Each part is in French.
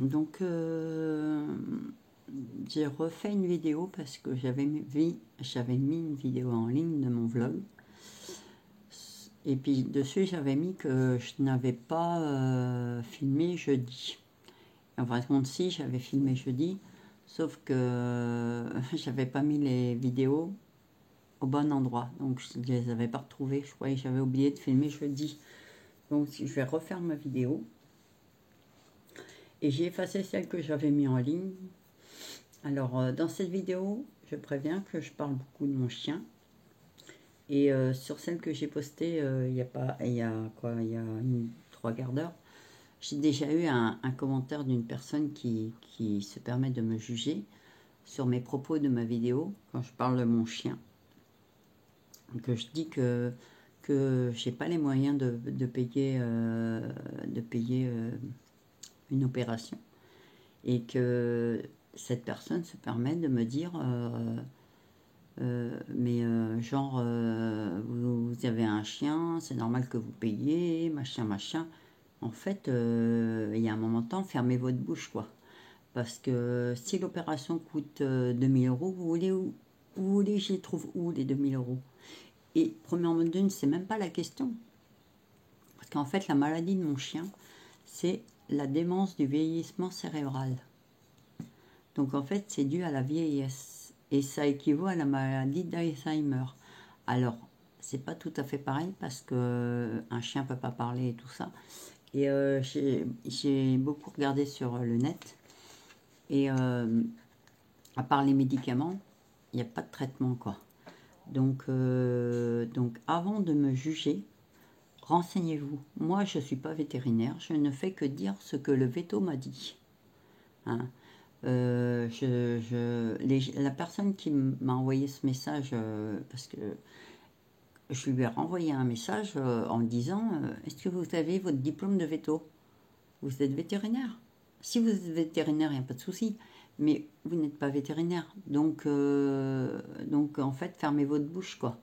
Donc, j'ai refait une vidéo parce que j'avais mis une vidéo en ligne de mon vlog. Et puis dessus, j'avais mis que je n'avais pas filmé jeudi. En fin de compte, si, j'avais filmé jeudi, sauf que j'avais pas mis les vidéos au bon endroit. Donc, je ne les avais pas retrouvées. Je croyais que j'avais oublié de filmer jeudi. Donc, je vais refaire ma vidéo. Et j'ai effacé celle que j'avais mis en ligne. Alors, dans cette vidéo, je préviens que je parle beaucoup de mon chien. Et sur celle que j'ai postée il y a 3 quarts d'heure, j'ai déjà eu un commentaire d'une personne qui se permet de me juger sur mes propos de ma vidéo quand je parle de mon chien. Que je dis que j'ai pas les moyens de payer une opération. Et que cette personne se permet de me dire vous avez un chien, c'est normal que vous payiez, machin, machin. En fait, il y a un moment de temps, fermez votre bouche, quoi. Parce que si l'opération coûte 2000 euros, vous voulez j'y trouve où les 2000 euros? Et premièrement d'une, c'est même pas la question. Parce qu'en fait, la maladie de mon chien, c'est la démence du vieillissement cérébral. Donc en fait, c'est dû à la vieillesse. Et ça équivaut à la maladie d'Alzheimer. Alors, c'est pas tout à fait pareil parce que un chien peut pas parler et tout ça. Et j'ai beaucoup regardé sur le net. Et à part les médicaments, il n'y a pas de traitement, quoi. Donc avant de me juger, renseignez-vous. Moi, je ne suis pas vétérinaire. Je ne fais que dire ce que le véto m'a dit. Hein. La personne qui m'a envoyé ce message, parce que je lui ai renvoyé un message en disant est-ce que vous avez votre diplôme de veto? Vous êtes vétérinaire? Si vous êtes vétérinaire, il n'y a pas de souci. Mais vous n'êtes pas vétérinaire. Donc en fait, fermez votre bouche, quoi.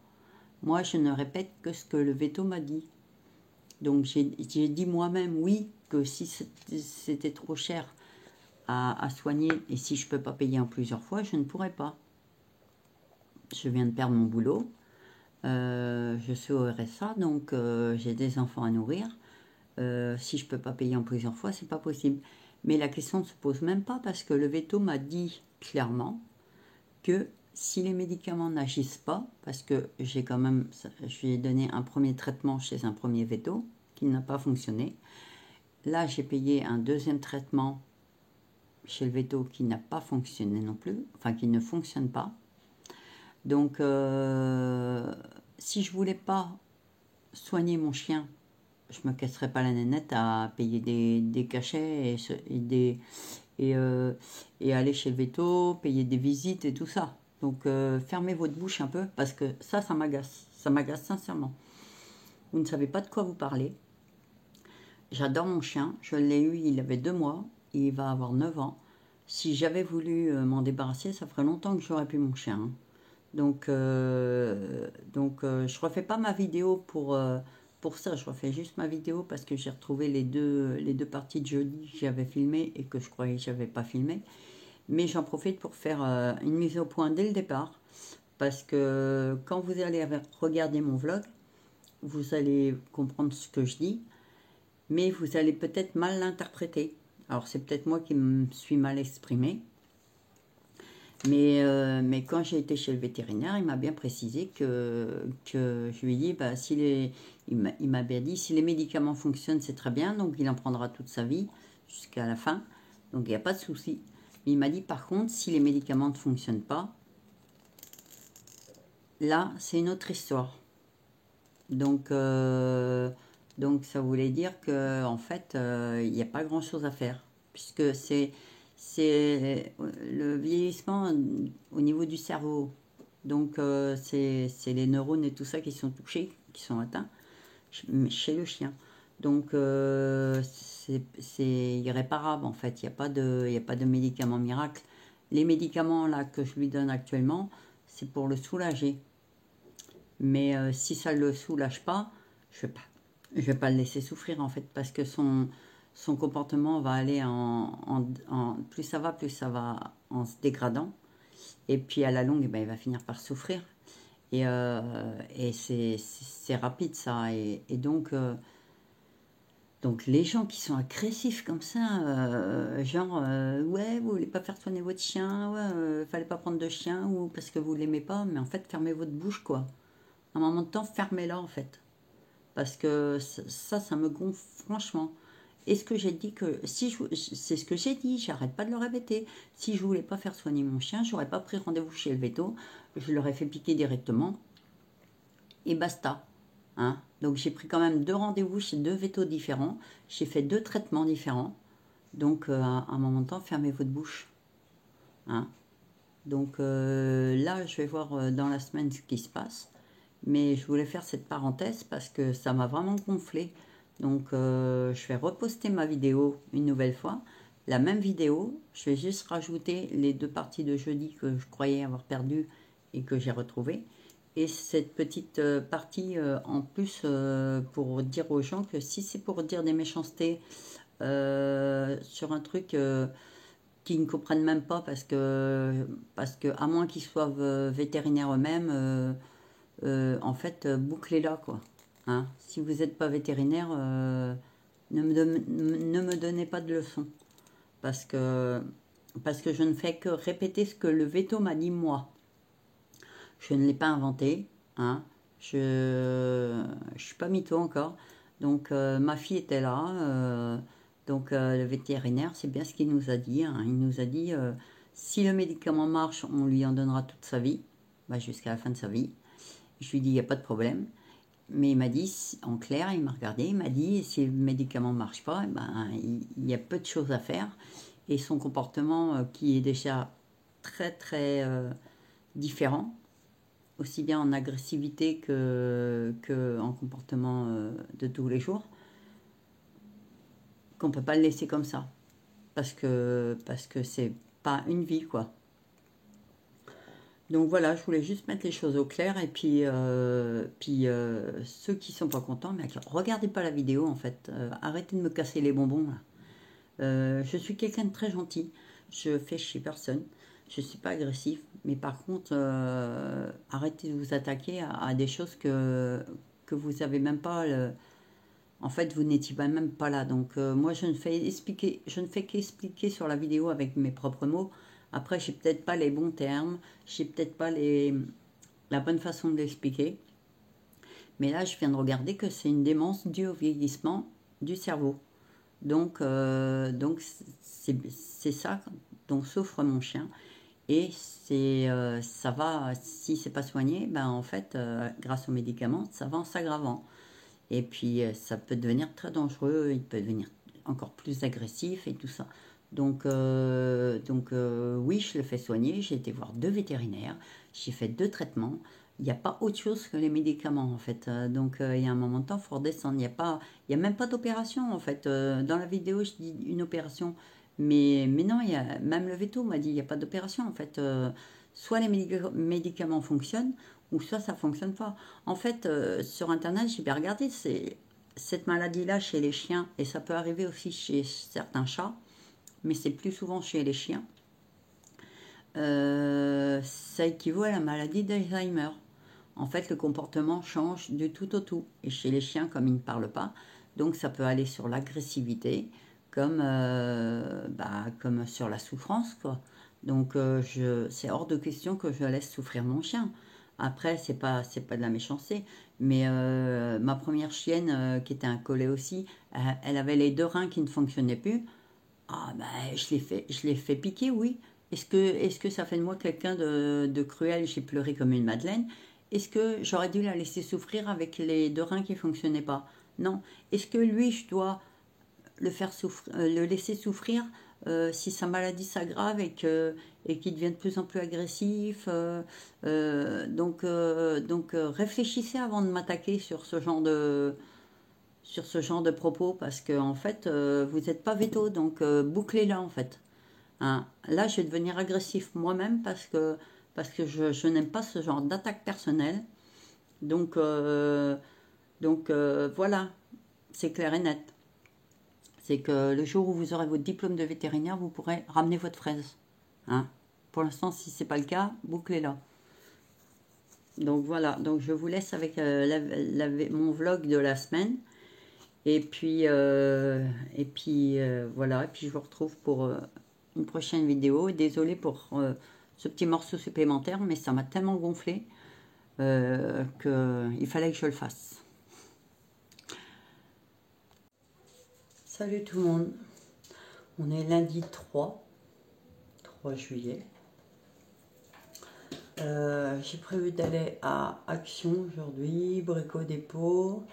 Moi, je ne répète que ce que le veto m'a dit. Donc, j'ai dit moi-même, oui, que si c'était trop cher à soigner et si je ne peux pas payer en plusieurs fois, je ne pourrais pas. Je viens de perdre mon boulot. Je suis au RSA, donc j'ai des enfants à nourrir. Si je ne peux pas payer en plusieurs fois, c'est pas possible. Mais la question ne se pose même pas parce que le veto m'a dit clairement que si les médicaments n'agissent pas, parce que je lui ai donné un premier traitement chez un premier veto qui n'a pas fonctionné. Là, j'ai payé un deuxième traitement chez le veto qui n'a pas fonctionné non plus, enfin qui ne fonctionne pas. Donc, si je voulais pas soigner mon chien, je me casserais pas la nénette à payer des cachets et aller chez le veto, payer des visites et tout ça. Donc fermez votre bouche un peu parce que ça m'agace. Ça m'agace sincèrement. Vous ne savez pas de quoi vous parlez. J'adore mon chien. Je l'ai eu, il avait 2 mois. Il va avoir 9 ans. Si j'avais voulu m'en débarrasser, ça ferait longtemps que j'aurais pu mon chien. Hein. Donc je refais pas ma vidéo pour ça. Je refais juste ma vidéo parce que j'ai retrouvé les deux parties de jeudi que j'avais filmées et que je croyais que j'avais pas filmé. Mais j'en profite pour faire une mise au point dès le départ. Parce que quand vous allez regarder mon vlog, vous allez comprendre ce que je dis, mais vous allez peut-être mal l'interpréter. Alors c'est peut-être moi qui me suis mal exprimée. Mais quand j'ai été chez le vétérinaire, il m'a bien précisé que je lui ai dit, il m'a bien dit, si les médicaments fonctionnent, c'est très bien, donc il en prendra toute sa vie jusqu'à la fin, donc il n'y a pas de souci. Il m'a dit, par contre, si les médicaments ne fonctionnent pas, là, c'est une autre histoire. Donc ça voulait dire que en fait, il n'y a pas grand-chose à faire, puisque c'est le vieillissement au niveau du cerveau. Donc c'est les neurones et tout ça qui sont touchés, qui sont atteints chez le chien. Donc c'est irréparable en fait. Il n'y a pas de médicaments miracle. Les médicaments là que je lui donne actuellement, c'est pour le soulager. Mais si ça ne le soulage pas, je vais pas le laisser souffrir en fait, parce que son comportement va aller plus ça va en se dégradant. Et puis à la longue, eh ben, il va finir par souffrir. Et c'est rapide ça. Et donc les gens qui sont agressifs comme ça, genre ouais, vous voulez pas faire soigner votre chien, ouais, fallait pas prendre de chien ou parce que vous l'aimez pas, mais en fait fermez votre bouche quoi. À un moment de temps, fermez-la en fait. Parce que ça me gonfle franchement. Est-ce que j'ai dit que si c'est ce que j'ai dit, j'arrête pas de le répéter. Si je voulais pas faire soigner mon chien, j'aurais pas pris rendez-vous chez le veto, je l'aurais fait piquer directement et basta. Hein. Donc j'ai pris quand même 2 rendez-vous chez 2 vétos différents, j'ai fait 2 traitements différents. Donc à un moment de temps, fermez votre bouche. Hein. Donc là, je vais voir dans la semaine ce qui se passe. Mais je voulais faire cette parenthèse parce que ça m'a vraiment gonflé. Donc je vais reposter ma vidéo une nouvelle fois. La même vidéo, je vais juste rajouter les 2 parties de jeudi que je croyais avoir perdues et que j'ai retrouvées. Et cette petite partie en plus pour dire aux gens que si c'est pour dire des méchancetés sur un truc qu'ils ne comprennent même pas parce que à moins qu'ils soient vétérinaires eux-mêmes, en fait, bouclez-la, quoi. Hein. Si vous n'êtes pas vétérinaire, ne me donnez pas de leçons. Parce que, parce que je ne fais que répéter ce que le veto m'a dit moi. Je ne l'ai pas inventé. Hein. Je ne suis pas mytho encore. Donc, ma fille était là. Donc, le vétérinaire, c'est bien ce qu'il nous a dit. Hein. Il nous a dit, si le médicament marche, on lui en donnera toute sa vie. Bah, jusqu'à la fin de sa vie. Je lui ai dit, il n'y a pas de problème. Mais il m'a dit, en clair, il m'a regardé, il m'a dit, si le médicament ne marche pas, ben, il y a peu de choses à faire. Et son comportement, qui est déjà très, très différent, aussi bien en agressivité que en comportement de tous les jours, qu'on ne peut pas le laisser comme ça. Parce que c'est pas une vie, quoi. Donc voilà, je voulais juste mettre les choses au clair et puis, ceux qui sont pas contents, mais regardez pas la vidéo en fait, arrêtez de me casser les bonbons là. Je suis quelqu'un de très gentil, je fais chez personne, je suis pas agressif, mais par contre, arrêtez de vous attaquer à des choses que vous avez même pas, en fait vous n'étiez même pas là. Donc moi je ne fais qu'expliquer sur la vidéo avec mes propres mots. Après, j'ai peut-être pas les bons termes, j'ai peut-être pas la bonne façon de l'expliquer. Mais là, je viens de regarder que c'est une démence due au vieillissement du cerveau. Donc c'est ça dont souffre mon chien. Et ça va, si c'est pas soigné, ben en fait, grâce aux médicaments, ça va en s'aggravant. Et puis, ça peut devenir très dangereux, il peut devenir encore plus agressif et tout ça. Donc oui, je le fais soigner. J'ai été voir 2 vétérinaires. J'ai fait 2 traitements. Il n'y a pas autre chose que les médicaments, en fait. Donc, il y a un moment de temps, il faut redescendre. Il y a même pas d'opération, en fait. Dans la vidéo, je dis une opération. Mais non, même le veto m'a dit, il n'y a pas d'opération, en fait. Soit les médicaments fonctionnent, ou soit ça ne fonctionne pas. En fait, sur Internet, j'ai bien regardé, cette maladie-là chez les chiens, et ça peut arriver aussi chez certains chats, mais c'est plus souvent chez les chiens, ça équivaut à la maladie d'Alzheimer. En fait, le comportement change du tout au tout. Et chez les chiens, comme ils ne parlent pas, donc ça peut aller sur l'agressivité, comme sur la souffrance, quoi. Donc c'est hors de question que je laisse souffrir mon chien. Après, c'est pas de la méchanceté, mais ma première chienne, qui était un collet aussi, elle avait les 2 reins qui ne fonctionnaient plus. Ah ben, je l'ai fait piquer, oui. Est-ce que ça fait de moi quelqu'un de cruel? J'ai pleuré comme une madeleine. Est-ce que j'aurais dû la laisser souffrir avec les 2 reins qui ne fonctionnaient pas? Non. Est-ce que lui, je dois le laisser souffrir si sa maladie s'aggrave et qu'il devient de plus en plus agressif? Donc, réfléchissez avant de m'attaquer sur ce genre de propos parce que en fait vous n'êtes pas veto, donc bouclez-la en fait. Hein. Là je vais devenir agressif moi-même parce que je n'aime pas ce genre d'attaque personnelle. Donc voilà, c'est clair et net. C'est que le jour où vous aurez votre diplôme de vétérinaire, vous pourrez ramener votre fraise. Hein. Pour l'instant, si ce n'est pas le cas, bouclez-la. Donc voilà, donc je vous laisse avec mon vlog de la semaine. Et puis voilà, et puis je vous retrouve pour une prochaine vidéo. Désolée pour ce petit morceau supplémentaire, mais ça m'a tellement gonflé qu'il fallait que je le fasse. Salut tout le monde, on est lundi 3 juillet. J'ai prévu d'aller à Action aujourd'hui, Brico Dépôt.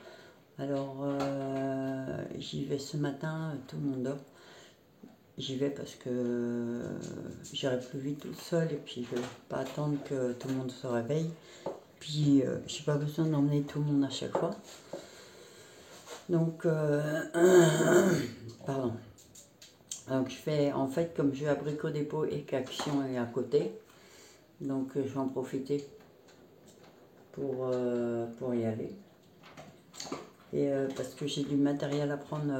Alors j'y vais ce matin, tout le monde dort. J'y vais parce que j'irai plus vite toute seule et puis je ne vais pas attendre que tout le monde se réveille. Puis j'ai pas besoin d'emmener tout le monde à chaque fois. Donc pardon. Donc je fais en fait comme je vais à Brico Dépôt et qu'Action est à côté. Donc je vais en profiter pour y aller. Et parce que j'ai du matériel à prendre.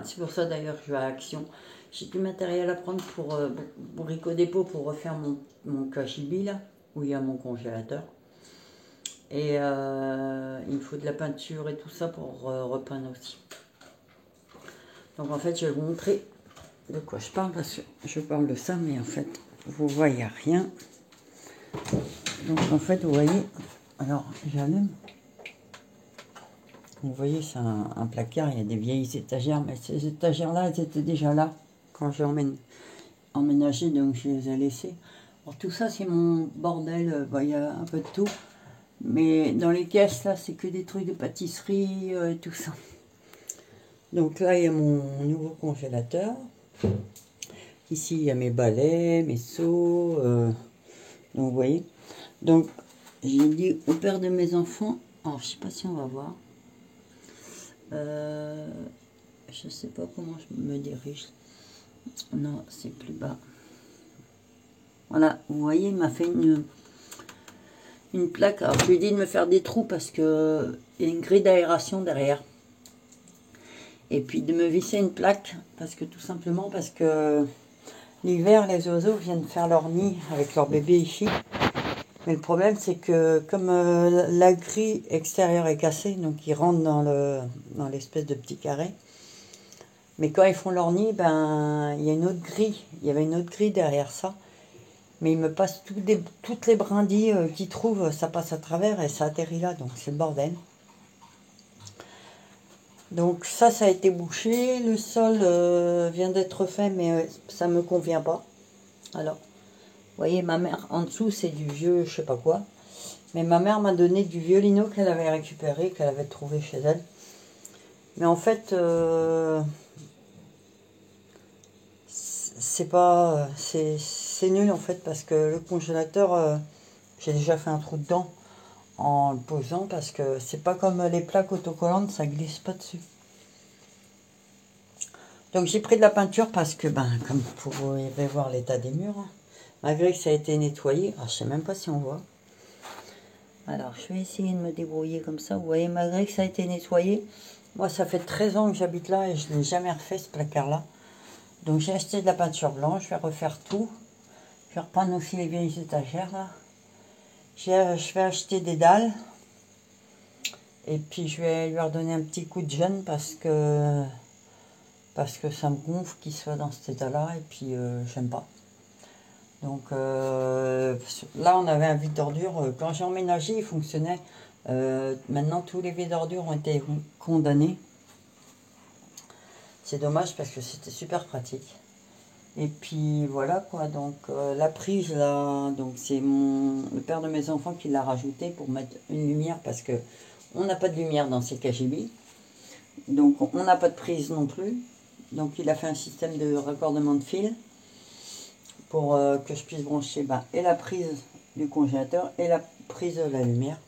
C'est pour ça d'ailleurs que je vais à Action. J'ai du matériel à prendre pour Brico Dépôt pour refaire mon cachibi là, où il y a mon congélateur. Et il me faut de la peinture et tout ça pour repeindre aussi. Donc en fait je vais vous montrer de quoi je parle parce que je parle de ça, mais en fait vous voyez rien. Donc en fait vous voyez, alors j'allume. Vous voyez, c'est un placard, il y a des vieilles étagères, mais ces étagères-là, elles étaient déjà là quand j'ai emménagé, donc je les ai laissées. Alors tout ça, c'est mon bordel, il y a un peu de tout. Mais dans les caisses, là, c'est que des trucs de pâtisserie et tout ça. Donc là, il y a mon nouveau congélateur. Ici, il y a mes balais, mes seaux. Donc, vous voyez. Donc, j'ai dit au père de mes enfants, alors je sais pas si on va voir. Je sais pas comment je me dirige. Non, c'est plus bas. Voilà, vous voyez, il m'a fait une plaque. Alors je lui ai dit de me faire des trous parce que il y a une grille d'aération derrière. Et puis de me visser une plaque parce que tout simplement parce que l'hiver les oiseaux viennent faire leur nid avec leur bébé ici. Mais le problème c'est que comme la grille extérieure est cassée, donc ils rentrent dans l'espèce de petit carré. Mais quand ils font leur nid, ben il y a une autre grille. Il y avait une autre grille derrière ça. Mais ils me passent toutes les brindilles qu'ils trouvent, ça passe à travers et ça atterrit là, donc c'est le bordel. Donc ça a été bouché. Le sol vient d'être fait, mais ça me convient pas. Alors, vous voyez, ma mère, en dessous, c'est du vieux, je sais pas quoi. Mais ma mère m'a donné du vieux lino qu'elle avait récupéré, qu'elle avait trouvé chez elle. Mais en fait, c'est nul en fait, parce que le congélateur, j'ai déjà fait un trou dedans en le posant, parce que c'est pas comme les plaques autocollantes, ça glisse pas dessus. Donc j'ai pris de la peinture parce que, comme vous pouvez voir l'état des murs, hein, malgré que ça a été nettoyé, je sais même pas si on voit. Alors je vais essayer de me débrouiller comme ça, vous voyez, malgré que ça a été nettoyé, moi ça fait 13 ans que j'habite là et je n'ai jamais refait ce placard là. Donc j'ai acheté de la peinture blanche, je vais refaire tout. Je vais reprendre aussi les vieilles étagères là. Je vais acheter des dalles. Et puis je vais lui redonner un petit coup de jeune parce que ça me gonfle qu'il soit dans cet état-là. Et puis j'aime pas. Donc là on avait un vide d'ordures. Quand j'ai emménagé, il fonctionnait. Maintenant tous les vides d'ordures ont été condamnés. C'est dommage parce que c'était super pratique. Et puis voilà quoi, donc la prise là, donc c'est le père de mes enfants qui l'a rajouté pour mettre une lumière parce que on n'a pas de lumière dans ces KGB. Donc on n'a pas de prise non plus. Donc il a fait un système de raccordement de fil pour que je puisse brancher et la prise du congélateur et la prise de la lumière.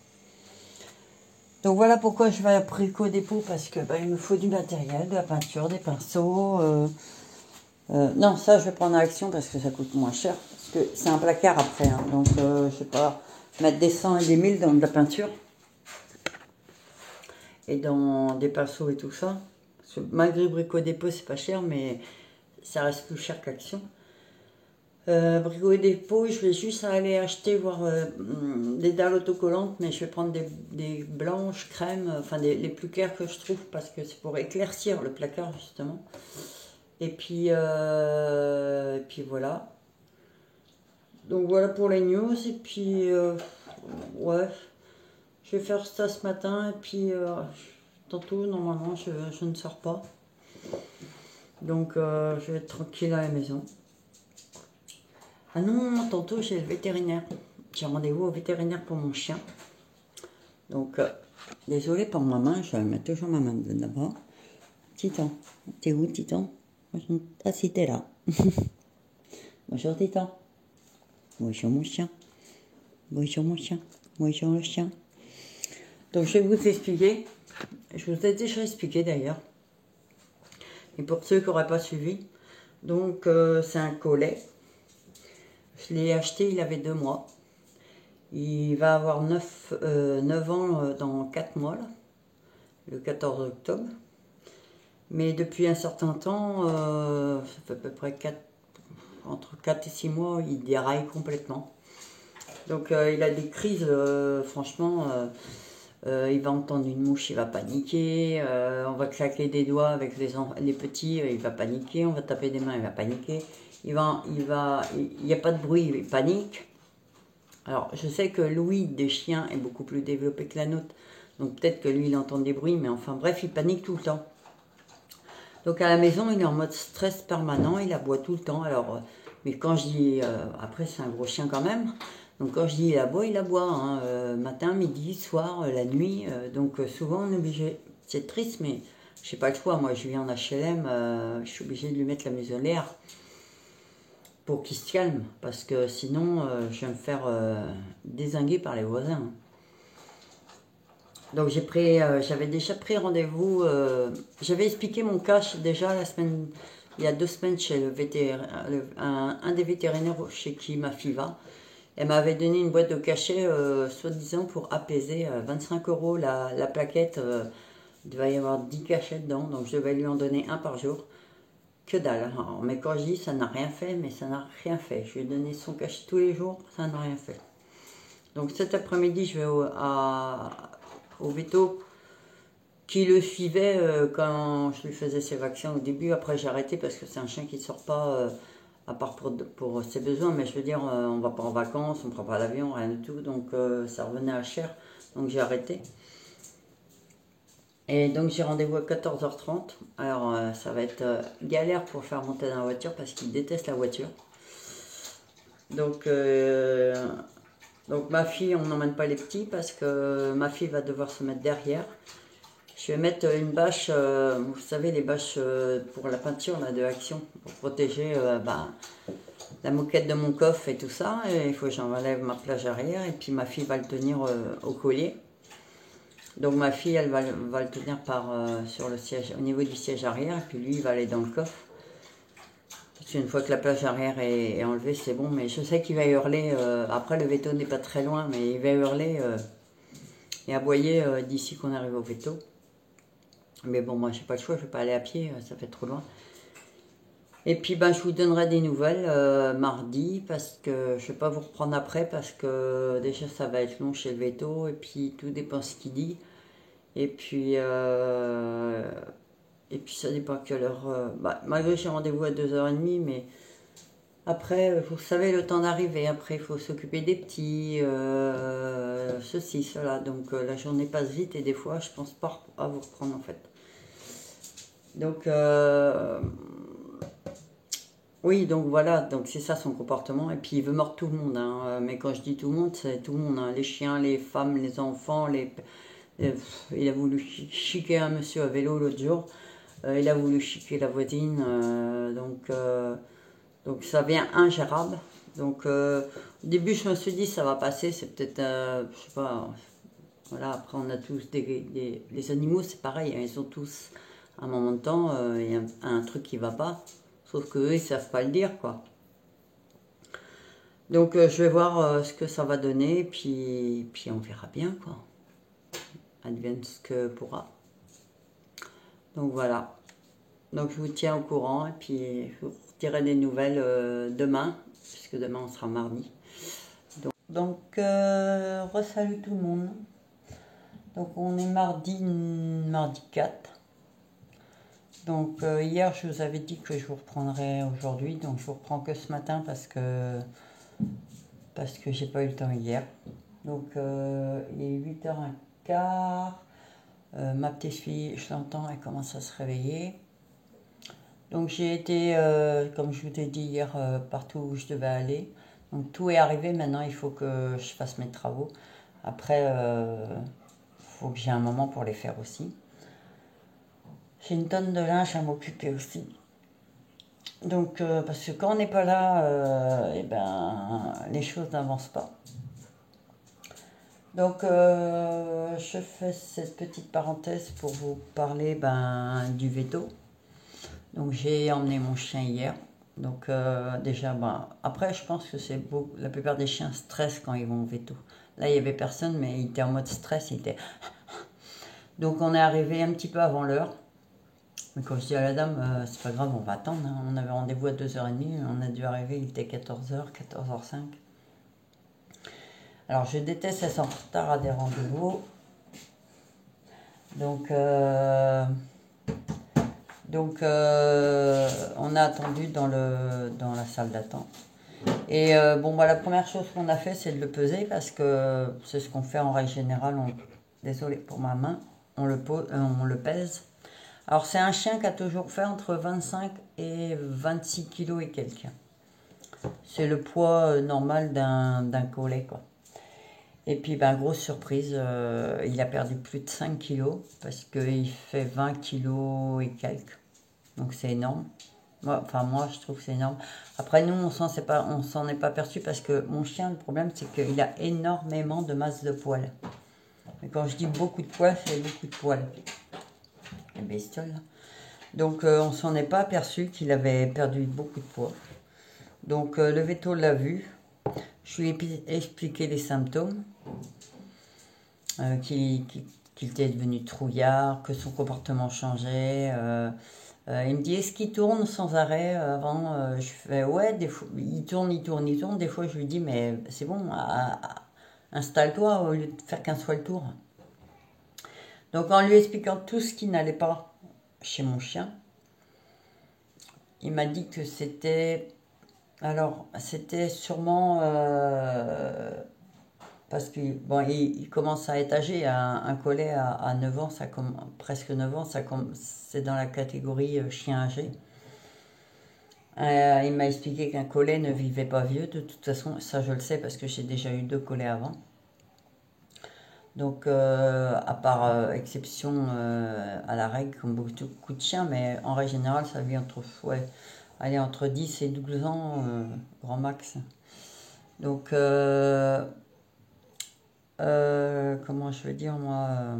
Donc voilà pourquoi je vais à Brico Dépôt, parce que il me faut du matériel, de la peinture, des pinceaux. Non, ça je vais prendre à Action parce que ça coûte moins cher. Parce que c'est un placard après, hein, donc je sais pas, mettre des 100 et des 1000 dans de la peinture. Et dans des pinceaux et tout ça. Parce Malgré Brico Dépôt, c'est pas cher, mais ça reste plus cher qu'Action. Brico Dépôt, je vais juste aller acheter, voir des dalles autocollantes, mais je vais prendre des blanches, crèmes, enfin les plus claires que je trouve, parce que c'est pour éclaircir le placard, justement. Et puis voilà. Donc voilà pour les news, et puis ouais, je vais faire ça ce matin, et puis tantôt, normalement, je ne sors pas. Donc je vais être tranquille à la maison. Ah non, tantôt j'ai le vétérinaire. J'ai rendez-vous au vétérinaire pour mon chien. Donc, désolé pour ma main, je mets toujours ma main là-bas. Titan, t'es où, Titan? Ah si, t'es là. Bonjour, Titan. Bonjour, mon chien. Bonjour, mon chien. Bonjour, le chien. Donc, je vais vous expliquer. Je vous ai déjà expliqué d'ailleurs. Et pour ceux qui n'auraient pas suivi, donc c'est un collet. Je l'ai acheté, il avait 2 mois. Il va avoir 9 ans dans 4 mois, là, le 14 octobre. Mais depuis un certain temps, ça fait à peu près entre 4 et 6 mois, il déraille complètement. Donc il a des crises, franchement, il va entendre une mouche, il va paniquer, on va claquer des doigts avec les petits, il va paniquer, on va taper des mains, il va paniquer. Il n'y a pas de bruit, il panique. Alors, je sais que l'ouïe des chiens est beaucoup plus développée que la nôtre, donc peut-être que lui, il entend des bruits, mais enfin bref, il panique tout le temps. Donc à la maison, il est en mode stress permanent, il aboie tout le temps. Alors, mais quand je dis, après c'est un gros chien quand même, donc quand je dis il aboie, hein, matin, midi, soir, la nuit, donc souvent on est obligé, c'est triste, mais je n'ai pas le choix, moi je vis en HLM, je suis obligée de lui mettre la muselière pour qu'il se calme, parce que sinon je vais me faire dézinguer par les voisins. Donc j'avais déjà pris rendez-vous, j'avais expliqué mon cas déjà il y a 2 semaines chez un des vétérinaires chez qui ma fille va. Elle m'avait donné une boîte de cachets, soi-disant pour apaiser, 25 € la plaquette, il devait y avoir 10 cachets dedans, donc je devais lui en donner un par jour. Que dalle, hein. Mais quand je dis ça n'a rien fait, mais ça n'a rien fait. Je lui ai donné son cachet tous les jours, ça n'a rien fait. Donc cet après-midi, je vais au veto qui le suivait quand je lui faisais ses vaccins au début. Après, j'ai arrêté parce que c'est un chien qui ne sort pas, à part pour ses besoins. Mais je veux dire, on ne va pas en vacances, on ne prend pas l'avion, rien du tout. Donc ça revenait à cher. Donc j'ai arrêté. Et donc j'ai rendez-vous à 14h30. Alors ça va être galère pour faire monter dans la voiture parce qu'il déteste la voiture. Donc ma fille, on n'emmène pas les petits parce que ma fille va devoir se mettre derrière. Je vais mettre une bâche, vous savez les bâches pour la peinture là, de Action, pour protéger la moquette de mon coffre et tout ça. Et il faut que j'enlève ma plage arrière et puis ma fille va le tenir au collier. Donc ma fille, elle va le tenir sur le siège, au niveau du siège arrière, et puis lui, il va aller dans le coffre. Parce qu'une fois que la plage arrière est enlevée, c'est bon, mais je sais qu'il va hurler, après le veto n'est pas très loin, mais il va hurler et aboyer d'ici qu'on arrive au veto. Mais bon, moi, j'ai pas le choix, je vais pas aller à pied, ça fait trop loin. Et puis, je vous donnerai des nouvelles mardi, parce que je vais pas vous reprendre après, parce que déjà, ça va être long chez le veto, et puis tout dépend ce qu'il dit. Et puis ça dépend à quelle heure. Malgré que j'ai rendez-vous à 2h30, mais après, vous savez, le temps d'arriver, après, il faut s'occuper des petits, ceci, cela. Donc la journée passe vite et des fois, je pense pas à vous reprendre en fait. Donc, oui, donc voilà, donc c'est ça son comportement. Et puis il veut mordre tout le monde, hein. Mais quand je dis tout le monde, c'est tout le monde, hein. Les chiens, les femmes, les enfants, il a voulu chiquer un monsieur à vélo l'autre jour. Il a voulu chiquer la voisine. Donc ça devient ingérable. Donc au début, je me suis dit, ça va passer. C'est peut-être, je sais pas. Voilà, après, on a tous les animaux, c'est pareil. Hein, ils ont tous, à un moment de temps, il y a un truc qui va pas. Sauf qu'eux, ils savent pas le dire, quoi. Donc je vais voir ce que ça va donner. Puis on verra bien, quoi. Advienne ce que pourra. Donc voilà. Donc je vous tiens au courant et puis je vous redirai des nouvelles demain, puisque demain on sera mardi. Donc re-salut tout le monde. Donc on est mardi 4. Donc hier je vous avais dit que je vous reprendrai aujourd'hui, donc je vous reprends que ce matin parce que j'ai pas eu le temps hier. Donc il est 8h15. Ma petite fille, je l'entends, elle commence à se réveiller. Donc j'ai été, comme je vous ai dit hier, partout où je devais aller. Donc tout est arrivé, maintenant il faut que je fasse mes travaux. Après, il faut que j'ai un moment pour les faire aussi. J'ai une tonne de linge à m'occuper aussi. Donc, parce que quand on n'est pas là, eh ben, les choses n'avancent pas. Donc, je fais cette petite parenthèse pour vous parler du veto. Donc, j'ai emmené mon chien hier. Donc, déjà, après, je pense que c'est beau. La plupart des chiens stressent quand ils vont au veto. Là, il n'y avait personne, mais il était en mode stress. Donc, on est arrivé un petit peu avant l'heure. Mais quand je dis à la dame, c'est pas grave, on va attendre. Hein. On avait rendez-vous à 2h30. On a dû arriver, il était 14h, 14h05. Alors, je déteste être en retard à des rendez-vous. Donc, on a attendu dans la salle d'attente. Et la première chose qu'on a fait, c'est de le peser parce que c'est ce qu'on fait en règle générale. Désolé pour ma main, on le pèse. Alors, c'est un chien qui a toujours fait entre 25 et 26 kilos et quelques. C'est le poids normal d'un collet, quoi. Et puis, grosse surprise, il a perdu plus de 5 kilos parce qu'il fait 20 kilos et quelques. Donc, c'est énorme. Moi, je trouve que c'est énorme. Après, nous, on s'en est pas perçu parce que mon chien, le problème, c'est qu'il a énormément de masse de poils. Et quand je dis beaucoup de poils, c'est beaucoup de poils. Les bestioles, là. Donc, on s'en est pas aperçu qu'il avait perdu beaucoup de poids. Donc, le veto l'a vu. Je lui ai expliqué les symptômes. Qu'il était devenu trouillard, que son comportement changeait. Il me dit, est-ce qu'il tourne sans arrêt avant je fais, ouais, des fois, il tourne. Des fois, je lui dis, mais c'est bon, installe-toi au lieu de faire 15 fois le tour. Donc, en lui expliquant tout ce qui n'allait pas chez mon chien, il m'a dit que c'était... Alors, c'était sûrement... parce qu'il il commence à être âgé, un collet à 9 ans, presque 9 ans, c'est dans la catégorie chien âgé. Il m'a expliqué qu'un collet ne vivait pas vieux, de toute façon, ça je le sais parce que j'ai déjà eu 2 collets avant. Donc, à part exception à la règle, comme beaucoup de chiens, mais en règle générale, ça vit entre 10 et 12 ans, grand max. Donc, comment je veux dire, moi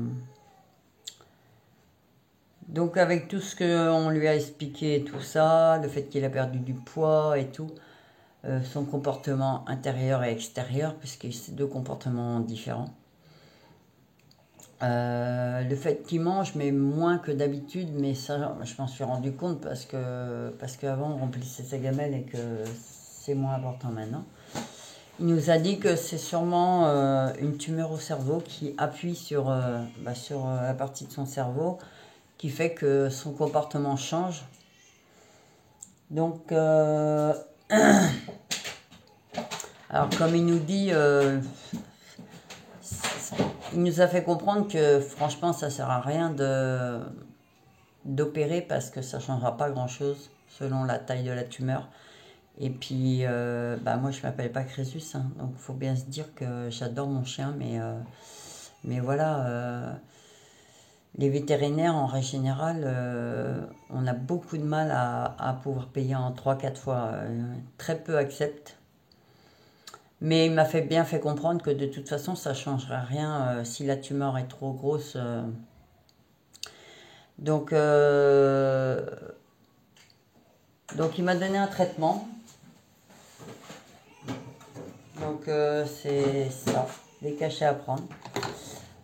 donc avec tout ce qu'on lui a expliqué, tout ça, le fait qu'il a perdu du poids et tout, son comportement intérieur et extérieur, puisque c'est 2 comportements différents. Le fait qu'il mange, mais moins que d'habitude, mais ça, je m'en suis rendu compte parce qu'avant on remplissait sa gamelle et que c'est moins important maintenant. Il nous a dit que c'est sûrement une tumeur au cerveau qui appuie sur la partie de son cerveau qui fait que son comportement change. Donc, alors comme il nous dit, il nous a fait comprendre que franchement ça sert à rien d'opérer parce que ça changera pas grand chose selon la taille de la tumeur. Et puis moi je m'appelle pas Crésus, hein, donc il faut bien se dire que j'adore mon chien, mais voilà, les vétérinaires en règle générale, on a beaucoup de mal à pouvoir payer en 3-4 fois, très peu acceptent. Mais il m'a bien fait comprendre que de toute façon, ça ne changera rien si la tumeur est trop grosse. Donc, il m'a donné un traitement. Donc, c'est ça, des cachets à prendre.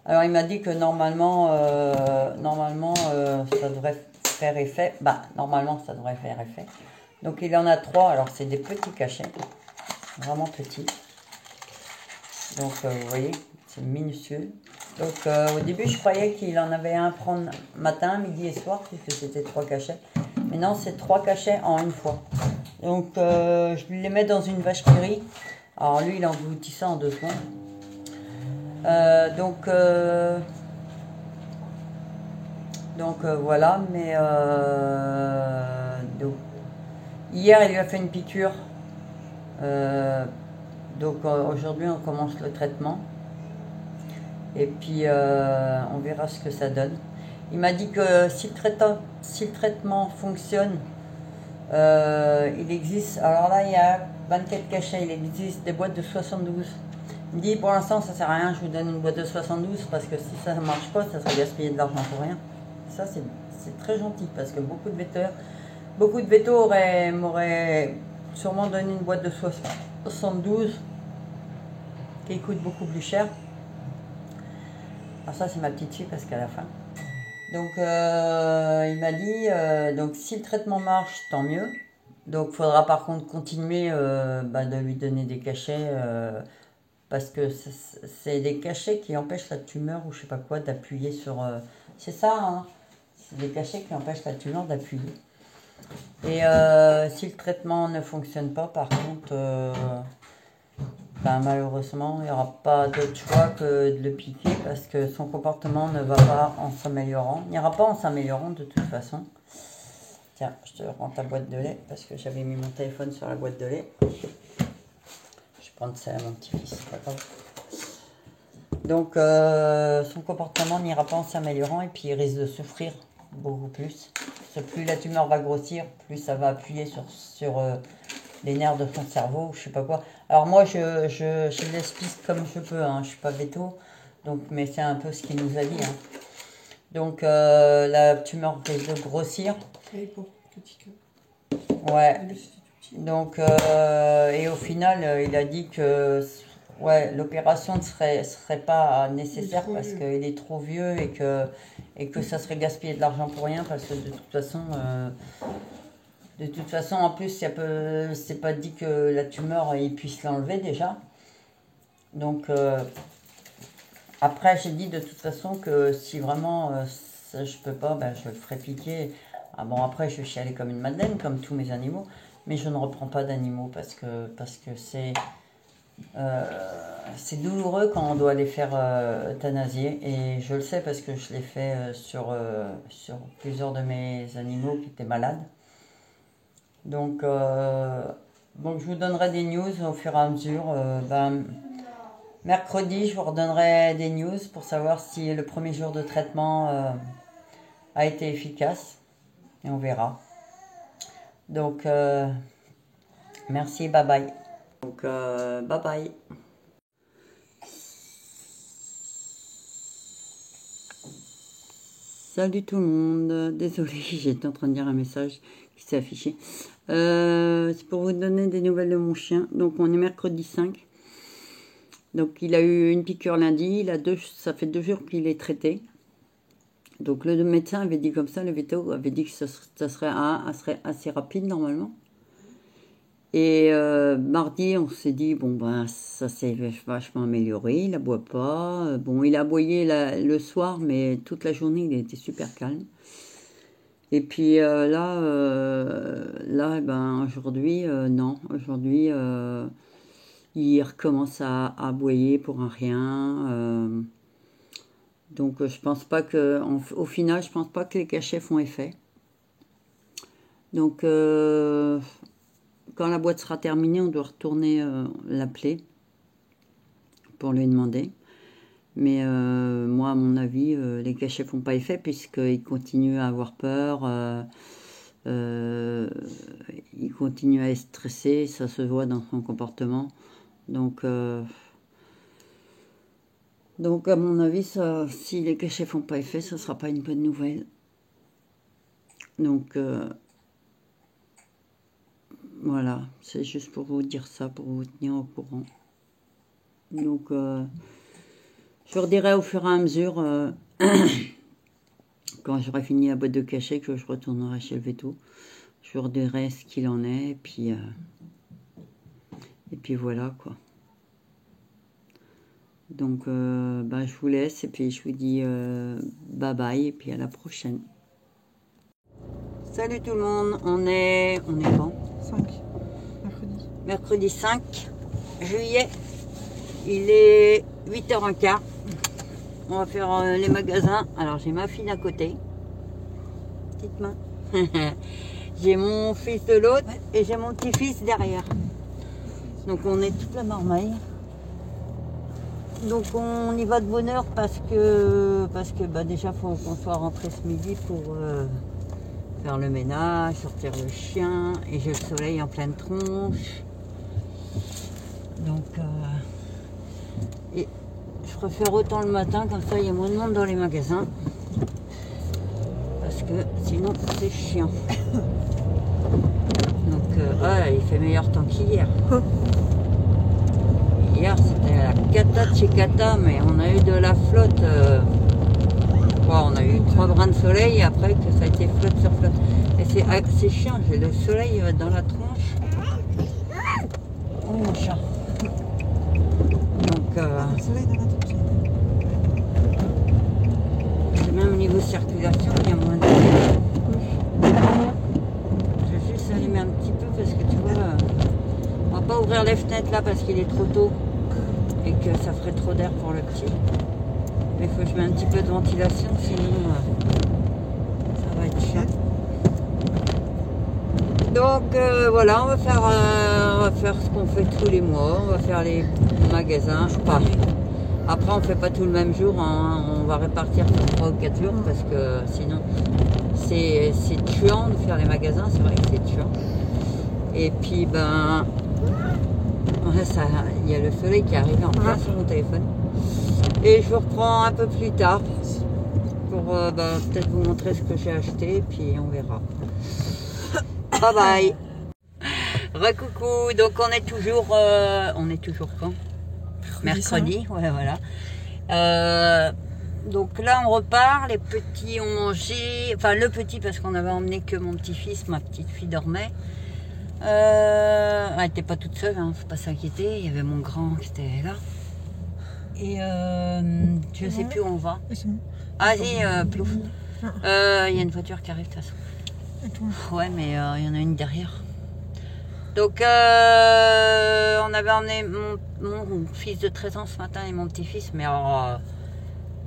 Alors, il m'a dit que normalement ça devrait faire effet. Bah, normalement, ça devrait faire effet. Donc, il en a 3. Alors, c'est des petits cachets. Vraiment petits. Donc, vous voyez, c'est minuscule. Donc, au début, je croyais qu'il en avait un prendre matin, midi et soir, puisque c'était 3 cachets. Mais non, c'est 3 cachets en une fois. Donc, je les mets dans une vache qui rit. Alors, lui, il engloutit ça en 2 secondes. Voilà, mais donc, hier, il lui a fait une piqûre. Aujourd'hui, on commence le traitement. Et puis, on verra ce que ça donne. Il m'a dit que si le traitement fonctionne, il existe, alors là, il y a 24 cachets, il existe des boîtes de 72. Il me dit, pour l'instant, ça sert à rien, je vous donne une boîte de 72, parce que si ça ne marche pas, ça serait gaspiller de l'argent pour rien. Ça, c'est très gentil, parce que beaucoup de vétos m'auraient sûrement donné une boîte de 72, qui coûte beaucoup plus cher. Alors ça, c'est ma petite fille, parce qu'à la fin. Donc, il m'a dit, donc si le traitement marche, tant mieux. Donc, il faudra par contre continuer de lui donner des cachets, parce que c'est des cachets qui empêchent la tumeur ou je sais pas quoi d'appuyer sur... c'est ça, hein. C'est des cachets qui empêchent la tumeur d'appuyer. Et si le traitement ne fonctionne pas, par contre, malheureusement, il n'y aura pas d'autre choix que de le piquer parce que son comportement ne va pas en s'améliorant. Il n'ira pas en s'améliorant de toute façon. Tiens, je te rends ta boîte de lait parce que j'avais mis mon téléphone sur la boîte de lait. Je vais prendre ça à mon petit-fils, c'est pas grave. Donc, son comportement n'ira pas en s'améliorant et puis il risque de souffrir beaucoup plus. Parce que plus la tumeur va grossir, plus ça va appuyer sur les nerfs de son cerveau, je sais pas quoi. Alors moi, je l'explique comme je peux, hein. Je suis pas véto, donc, mais c'est un peu ce qu'il nous a dit. Hein. Donc, la tumeur risque de grossir. Ouais. Donc, et au final, il a dit que ouais, l'opération ne serait pas nécessaire parce qu'il est trop vieux et que ça serait gaspiller de l'argent pour rien parce que de toute façon, en plus, c'est pas dit que la tumeur, il puisse l'enlever déjà. Donc, après, j'ai dit de toute façon que si vraiment ça, je peux pas, je le ferai piquer. Ah bon, après, je vais chialer comme une madeleine, comme tous mes animaux. Mais je ne reprends pas d'animaux parce que c'est douloureux quand on doit les faire euthanasier. Et je le sais parce que je l'ai fait sur plusieurs de mes animaux qui étaient malades. Donc, je vous donnerai des news au fur et à mesure. Mercredi, je vous redonnerai des news pour savoir si le premier jour de traitement a été efficace. Et on verra. Donc, merci, bye bye. Donc, bye bye. Salut tout le monde. Désolée, j'étais en train de lire un message qui s'est affiché. C'est pour vous donner des nouvelles de mon chien. Donc, on est mercredi 5. Donc, il a eu une piqûre lundi. Ça fait 2 jours qu'il est traité. Donc, le médecin avait dit comme ça, le véto avait dit que ça serait assez rapide normalement. Et mardi, on s'est dit, ça s'est vachement amélioré, il aboie pas. Bon, il a aboyé le soir, mais toute la journée, il était super calme. Et puis là, aujourd'hui, non. Aujourd'hui, il recommence à aboyer pour un rien. Donc, je pense pas que, au final, je pense pas que les cachets font effet. Donc, quand la boîte sera terminée, on doit retourner l'appeler pour lui demander. Mais moi, à mon avis, les cachets font pas effet puisqu'il continue à avoir peur, il continue à être stressé, ça se voit dans son comportement. Donc à mon avis, si les cachets font pas effet, ça sera pas une bonne nouvelle. Donc voilà, c'est juste pour vous dire ça, pour vous tenir au courant. Donc je vous redirai au fur et à mesure quand j'aurai fini la boîte de cachet, que je retournerai chez le veto. Je leur dirai ce qu'il en est, et puis voilà quoi. Donc bah, je vous laisse et puis je vous dis bye bye et puis à la prochaine. Salut tout le monde, on est quand 5, mercredi. Mercredi 5 juillet, il est 8h15. On va faire les magasins. Alors j'ai ma fille à côté, petite main. J'ai mon fils de l'autre et j'ai mon petit-fils derrière. Donc on est toute la marmaille. Donc on y va de bonne heure parce que bah, déjà faut qu'on soit rentré ce midi pour faire le ménage, sortir le chien, et j'ai le soleil en pleine tronche. Donc et je préfère autant le matin, comme ça il y a moins de monde dans les magasins. Parce que sinon c'est chiant. Donc ouais, il fait meilleur temps qu'hier. Hier c'était la cata de chez Cata, mais on a eu de la flotte. On a eu 3 brins de soleil et après que ça a été flotte sur flotte. Et c'est chiant, j'ai le soleil dans la tronche. Oh mon chat. Donc Le soleil dans la tronche. même au niveau circulation, il y a moins de... Je vais juste allumer un petit peu parce que tu vois, on va pas ouvrir les fenêtres là parce qu'il est trop tôt et que ça ferait trop d'air pour le petit. Mais il faut que je mette un petit peu de ventilation, sinon ça va être chiant. Donc voilà, on va faire ce qu'on fait tous les mois, on va faire les magasins. Enfin, après on fait pas tout le même jour, hein. On va répartir sur 3 ou 4 jours parce que sinon c'est tuant de faire les magasins, c'est vrai que c'est tuant. Et puis ben, il y a le soleil qui arrive en plein sur mon téléphone. Et je vous reprends un peu plus tard pour peut-être vous montrer ce que j'ai acheté et puis on verra. Bye bye. Recoucou, donc on est toujours quand mercredi, ouais voilà. Donc là on repart, les petits ont mangé, enfin le petit parce qu'on avait emmené que mon petit-fils, ma petite fille dormait. Elle n'était pas toute seule, hein, faut pas s'inquiéter, il y avait mon grand qui était là. Et je sais plus où on va. Ah si, plouf. Il y a une voiture qui arrive de toute façon. Ouais, mais il y en a une derrière. Donc on avait emmené mon fils de 13 ans ce matin et mon petit-fils. Mais alors,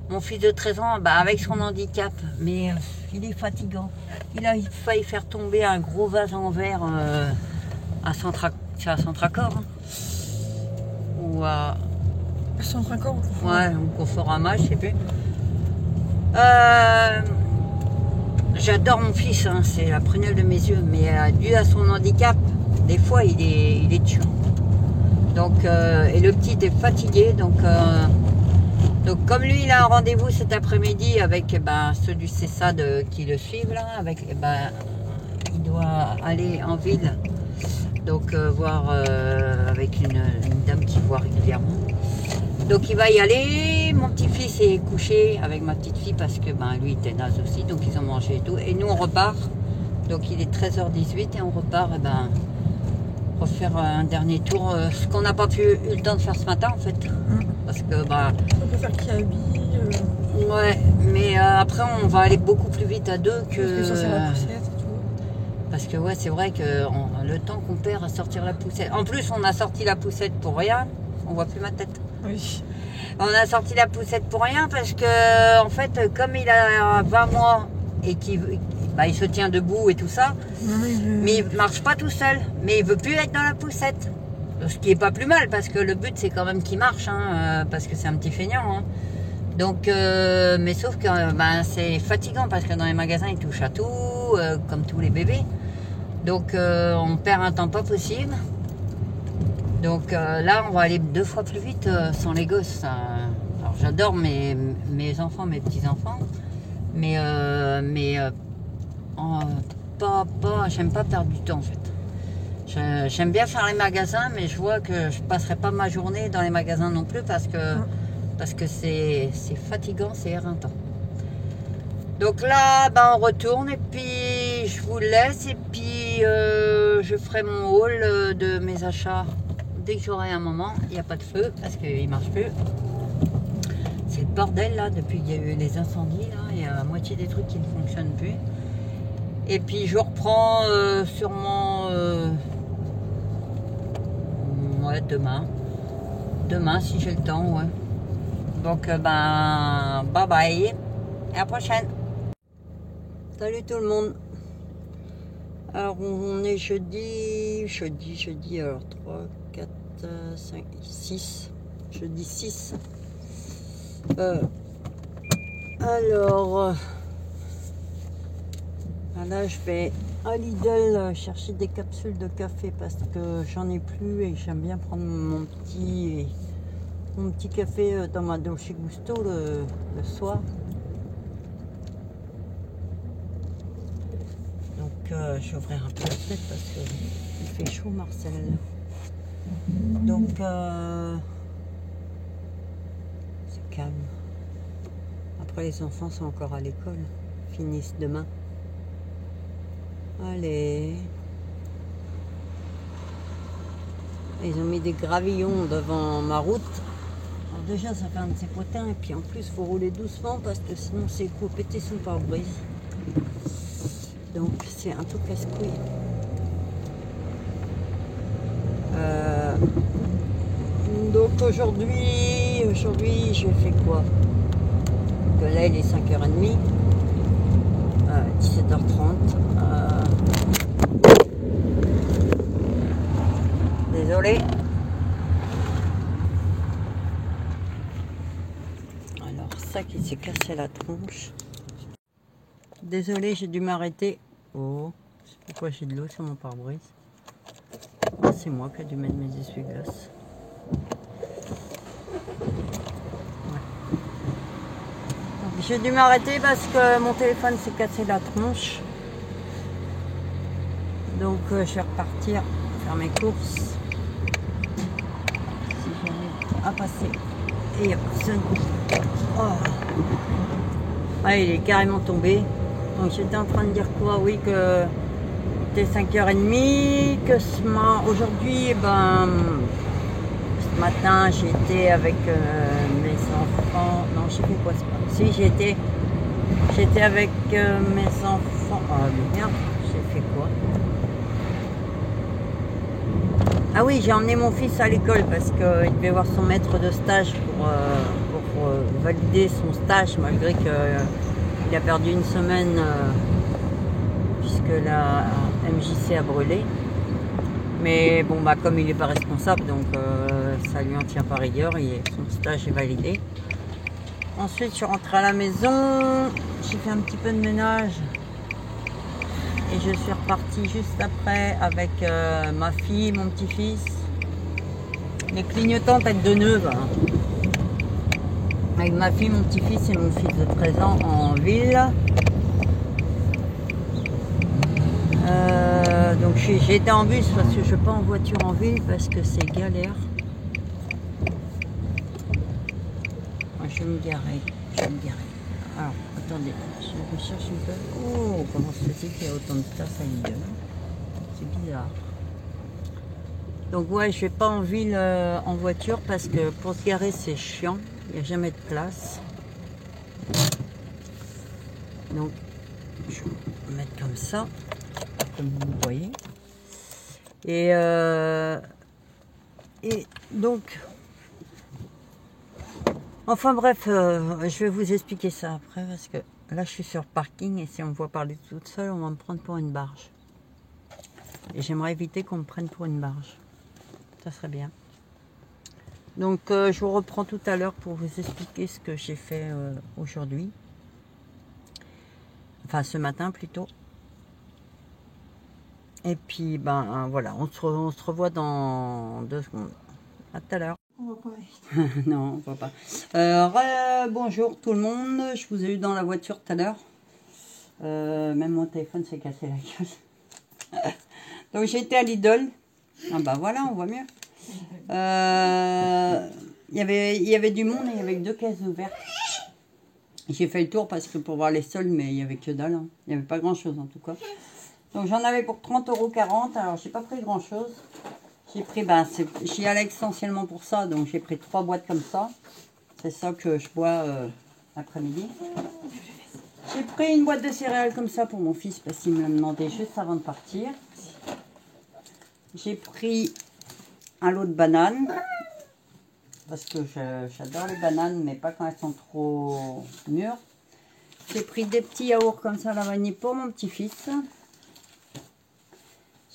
mon fils de 13 ans, bah, avec son handicap, mais il est fatigant. Il a failli faire tomber un gros vase en verre à Centracor. Hein. Ou à... Centracor ou Conforama. Ouais, ou Conforama, je sais plus. J'adore mon fils, hein, c'est la prunelle de mes yeux, mais dû à son handicap, des fois il est tuant. Donc, et le petit est fatigué, donc comme lui il a un rendez-vous cet après-midi avec ceux du CESAD qui le suivent là, il doit aller en ville, donc voir avec une dame qui voit régulièrement. Donc il va y aller, mon petit-fils est couché avec ma petite fille parce que lui il était naze aussi, donc ils ont mangé et tout. Et nous on repart, donc il est 13h18 et on repart refaire un dernier tour, ce qu'on n'a pas eu le temps de faire ce matin en fait. Parce que on peut faire Kiabi. Ouais, mais après on va aller beaucoup plus vite à deux que... Parce que ça c'est la poussette et tout. Parce que ouais c'est vrai que le temps qu'on perd à sortir la poussette. En plus on a sorti la poussette pour rien, on voit plus ma tête. Oui. On a sorti la poussette pour rien parce que en fait comme il a 20 mois et qu'il il se tient debout et tout ça, mais il marche pas tout seul, mais il veut plus être dans la poussette. Ce qui est pas plus mal parce que le but c'est quand même qu'il marche, hein, parce que c'est un petit feignant. Hein. Donc, mais sauf que c'est fatigant parce que dans les magasins il touche à tout, comme tous les bébés. Donc on perd un temps pas possible. Donc là, on va aller 2 fois plus vite sans les gosses. Alors j'adore mes enfants, mes petits-enfants, mais j'aime pas perdre du temps en fait. J'aime bien faire les magasins, mais je vois que je passerai pas ma journée dans les magasins non plus parce que c'est fatigant, c'est éreintant. Donc là, ben, on retourne et puis je vous laisse et puis je ferai mon haul de mes achats dès que j'aurai un moment. Il n'y a pas de feu parce qu'il ne marche plus. C'est le bordel là, depuis qu'il y a eu les incendies là, il y a la moitié des trucs qui ne fonctionnent plus. Et puis je reprends sûrement ouais, demain. Demain si j'ai le temps, ouais. Donc ben bye bye. Et à la prochaine. Salut tout le monde. Alors on est jeudi, alors 3, 4, 5, 6. Jeudi 6. Alors là je vais à Lidl chercher des capsules de café parce que j'en ai plus et j'aime bien prendre mon petit café dans ma Dolce Gusto le soir. Donc je vais ouvrir un peu la fenêtre parce qu'il fait chaud Marcel. Donc c'est calme. Après les enfants sont encore à l'école, finissent demain. Allez. Ils ont mis des gravillons devant ma route. Alors déjà ça fait un de ces potins et puis en plus il faut rouler doucement parce que sinon c'est coup péter son pare-brise. Donc c'est un peu casse-couille. Donc aujourd'hui j'ai fait quoi? Que là il est 5h30. 17h30. Désolé. Alors ça qui s'est cassé la tronche. Désolé, j'ai dû m'arrêter. Oh, c'est pourquoi j'ai de l'eau sur mon pare-brise. Oh, c'est moi qui ai dû mettre mes essuie-glaces. Ouais. J'ai dû m'arrêter parce que mon téléphone s'est cassé la tronche. Donc je vais repartir faire mes courses. Si j'arrive à passer. Et il n'y a personne. Oh. Ah, il est carrément tombé. Donc j'étais en train de dire quoi? Oui, que c'était 5h30, que aujourd'hui, ben, ce matin, j'étais avec mes enfants. Non, je sais plus quoi c'est pas. Si, j'étais avec mes enfants. Ah, mais merde, j'ai fait quoi? Ah oui, j'ai emmené mon fils à l'école parce qu'il devait voir son maître de stage pour valider son stage, malgré qu'il a perdu une semaine puisque la MJC a brûlé. Mais bon, bah, comme il n'est pas responsable, donc ça lui en tient par rigueur, son stage est validé. Ensuite, je suis rentrée à la maison, j'ai fait un petit peu de ménage. Et je suis repartie juste après avec ma fille, mon petit-fils. Les clignotants tête de neuve. Hein. Avec ma fille, mon petit-fils et mon fils de 13 ans en ville. Donc j'ai été en bus parce que je ne vais pas en voiture en ville parce que c'est galère. Je vais me garer. Alors, attendez, je recherche un peu. Oh, comment se fait-il qu'il y a autant de place à Lidl? C'est bizarre. Donc ouais, je vais pas en ville en voiture parce que pour se garer c'est chiant. Il n'y a jamais de place. Donc, je vais mettre comme ça, comme vous voyez. Et donc... Enfin bref, je vais vous expliquer ça après parce que là je suis sur le parking et si on me voit parler toute seule, on va me prendre pour une barge. Et j'aimerais éviter qu'on me prenne pour une barge. Ça serait bien. Donc je vous reprends tout à l'heure pour vous expliquer ce que j'ai fait aujourd'hui. Enfin ce matin plutôt. Et puis ben voilà, on se revoit dans 2 secondes. À tout à l'heure. On va pas. Non, on va pas. Bonjour tout le monde. Je vous ai eu dans la voiture tout à l'heure. Même mon téléphone s'est cassé la gueule. Donc j'ai été à Lidl. Ah bah voilà, on voit mieux. Il y avait du monde et il y avait 2 caisses ouvertes. J'ai fait le tour parce que pour voir les soldes, mais il n'y avait que dalle. Hein. Il n'y avait pas grand chose en tout cas. Donc j'en avais pour 30,40 €. Alors j'ai pas pris grand chose. J'ai pris, j'y allais essentiellement pour ça. Donc j'ai pris 3 boîtes comme ça. C'est ça que je bois l'après-midi. J'ai pris une boîte de céréales comme ça pour mon fils parce qu'il me l'a demandé juste avant de partir. J'ai pris un lot de bananes. Parce que j'adore les bananes, mais pas quand elles sont trop mûres. J'ai pris des petits yaourts comme ça à la vanille pour mon petit-fils.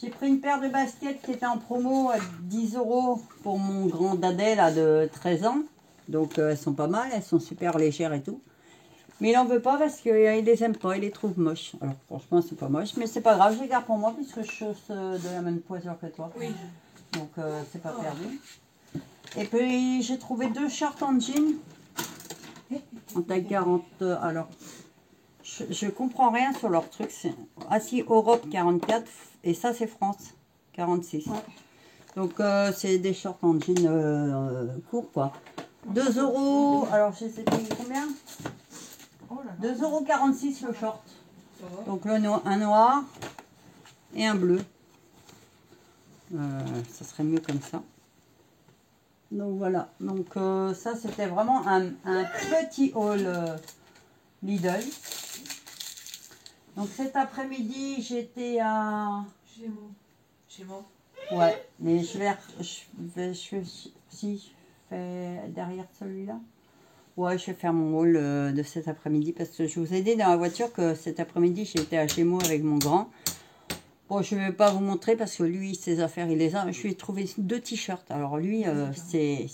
J'ai pris une paire de baskets qui était en promo à 10 € pour mon grand dadais là, de 13 ans. Donc elles sont pas mal, elles sont super légères et tout. Mais il n'en veut pas parce qu'il les aime pas, il les trouve moches. Alors franchement c'est pas moche, mais c'est pas grave, je les garde pour moi puisque je chausse de la même poiseur que toi. Oui. Donc c'est pas perdu. Et puis j'ai trouvé 2 shorts en jean en taille 40. Alors je comprends rien sur leur truc. Si Europe 44 et ça c'est France 46. Ouais. Donc c'est des shorts en jean court quoi. 2 €. Alors je sais pas combien. 2,46 € le short. Donc un noir et un bleu. Ça serait mieux comme ça. Donc voilà, donc ça c'était vraiment un petit haul Lidl. Donc cet après-midi j'étais à... Chez moi. Ouais, mais si je fais derrière celui-là. Ouais, je vais faire mon haul de cet après-midi parce que je vous ai dit dans la voiture que cet après-midi j'étais à Gémeaux avec mon grand. Bon, je ne vais pas vous montrer parce que lui, ses affaires, il les a. Je lui ai trouvé 2 t-shirts. Alors lui, c'est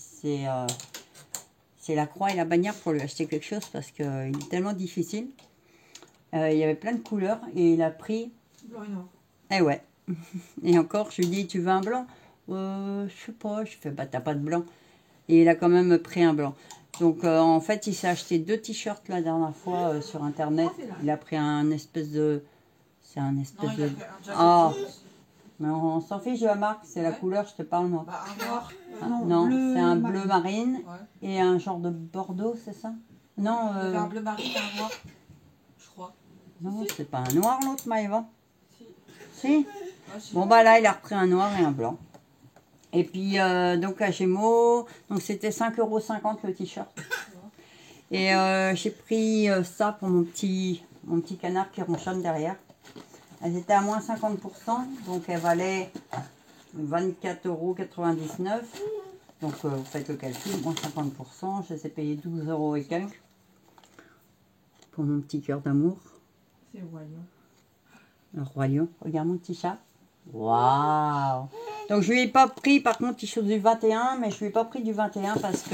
la croix et la bannière pour lui acheter quelque chose parce qu'il est tellement difficile. Il y avait plein de couleurs et il a pris... Blanc et noir. Eh ouais. Et encore, je lui dis, tu veux un blanc? Je sais pas. Je fais, bah t'as pas de blanc. Et il a quand même pris un blanc. Donc en fait, il s'est acheté 2 t-shirts la dernière fois sur Internet. Il a pris un espèce de... C'est un espèce de... Ah, mais on s'en fiche de la marque, c'est la couleur, je te parle moi. Bah, un noir. Non, c'est un bleu marine et un genre de bordeaux, c'est ça? Non, un bleu marine et un noir, je crois. Non, c'est pas un noir l'autre, Maëva? Si. Bon bah là, il a repris un noir et un blanc. Et puis donc à Gémeaux, donc c'était 5,50 € le t-shirt. Et j'ai pris ça pour mon petit canard qui ronchonne derrière. Elles étaient à moins 50%, donc elles valaient 24,99 €. Donc vous faites le calcul, moins 50%, je les ai payées 12 € et quelques. Pour mon petit cœur d'amour. C'est Roi Lion. Le Roi Lion, regarde mon petit chat. Waouh! Donc je lui ai pas pris, par contre il chose du 21, mais je lui ai pas pris du 21 parce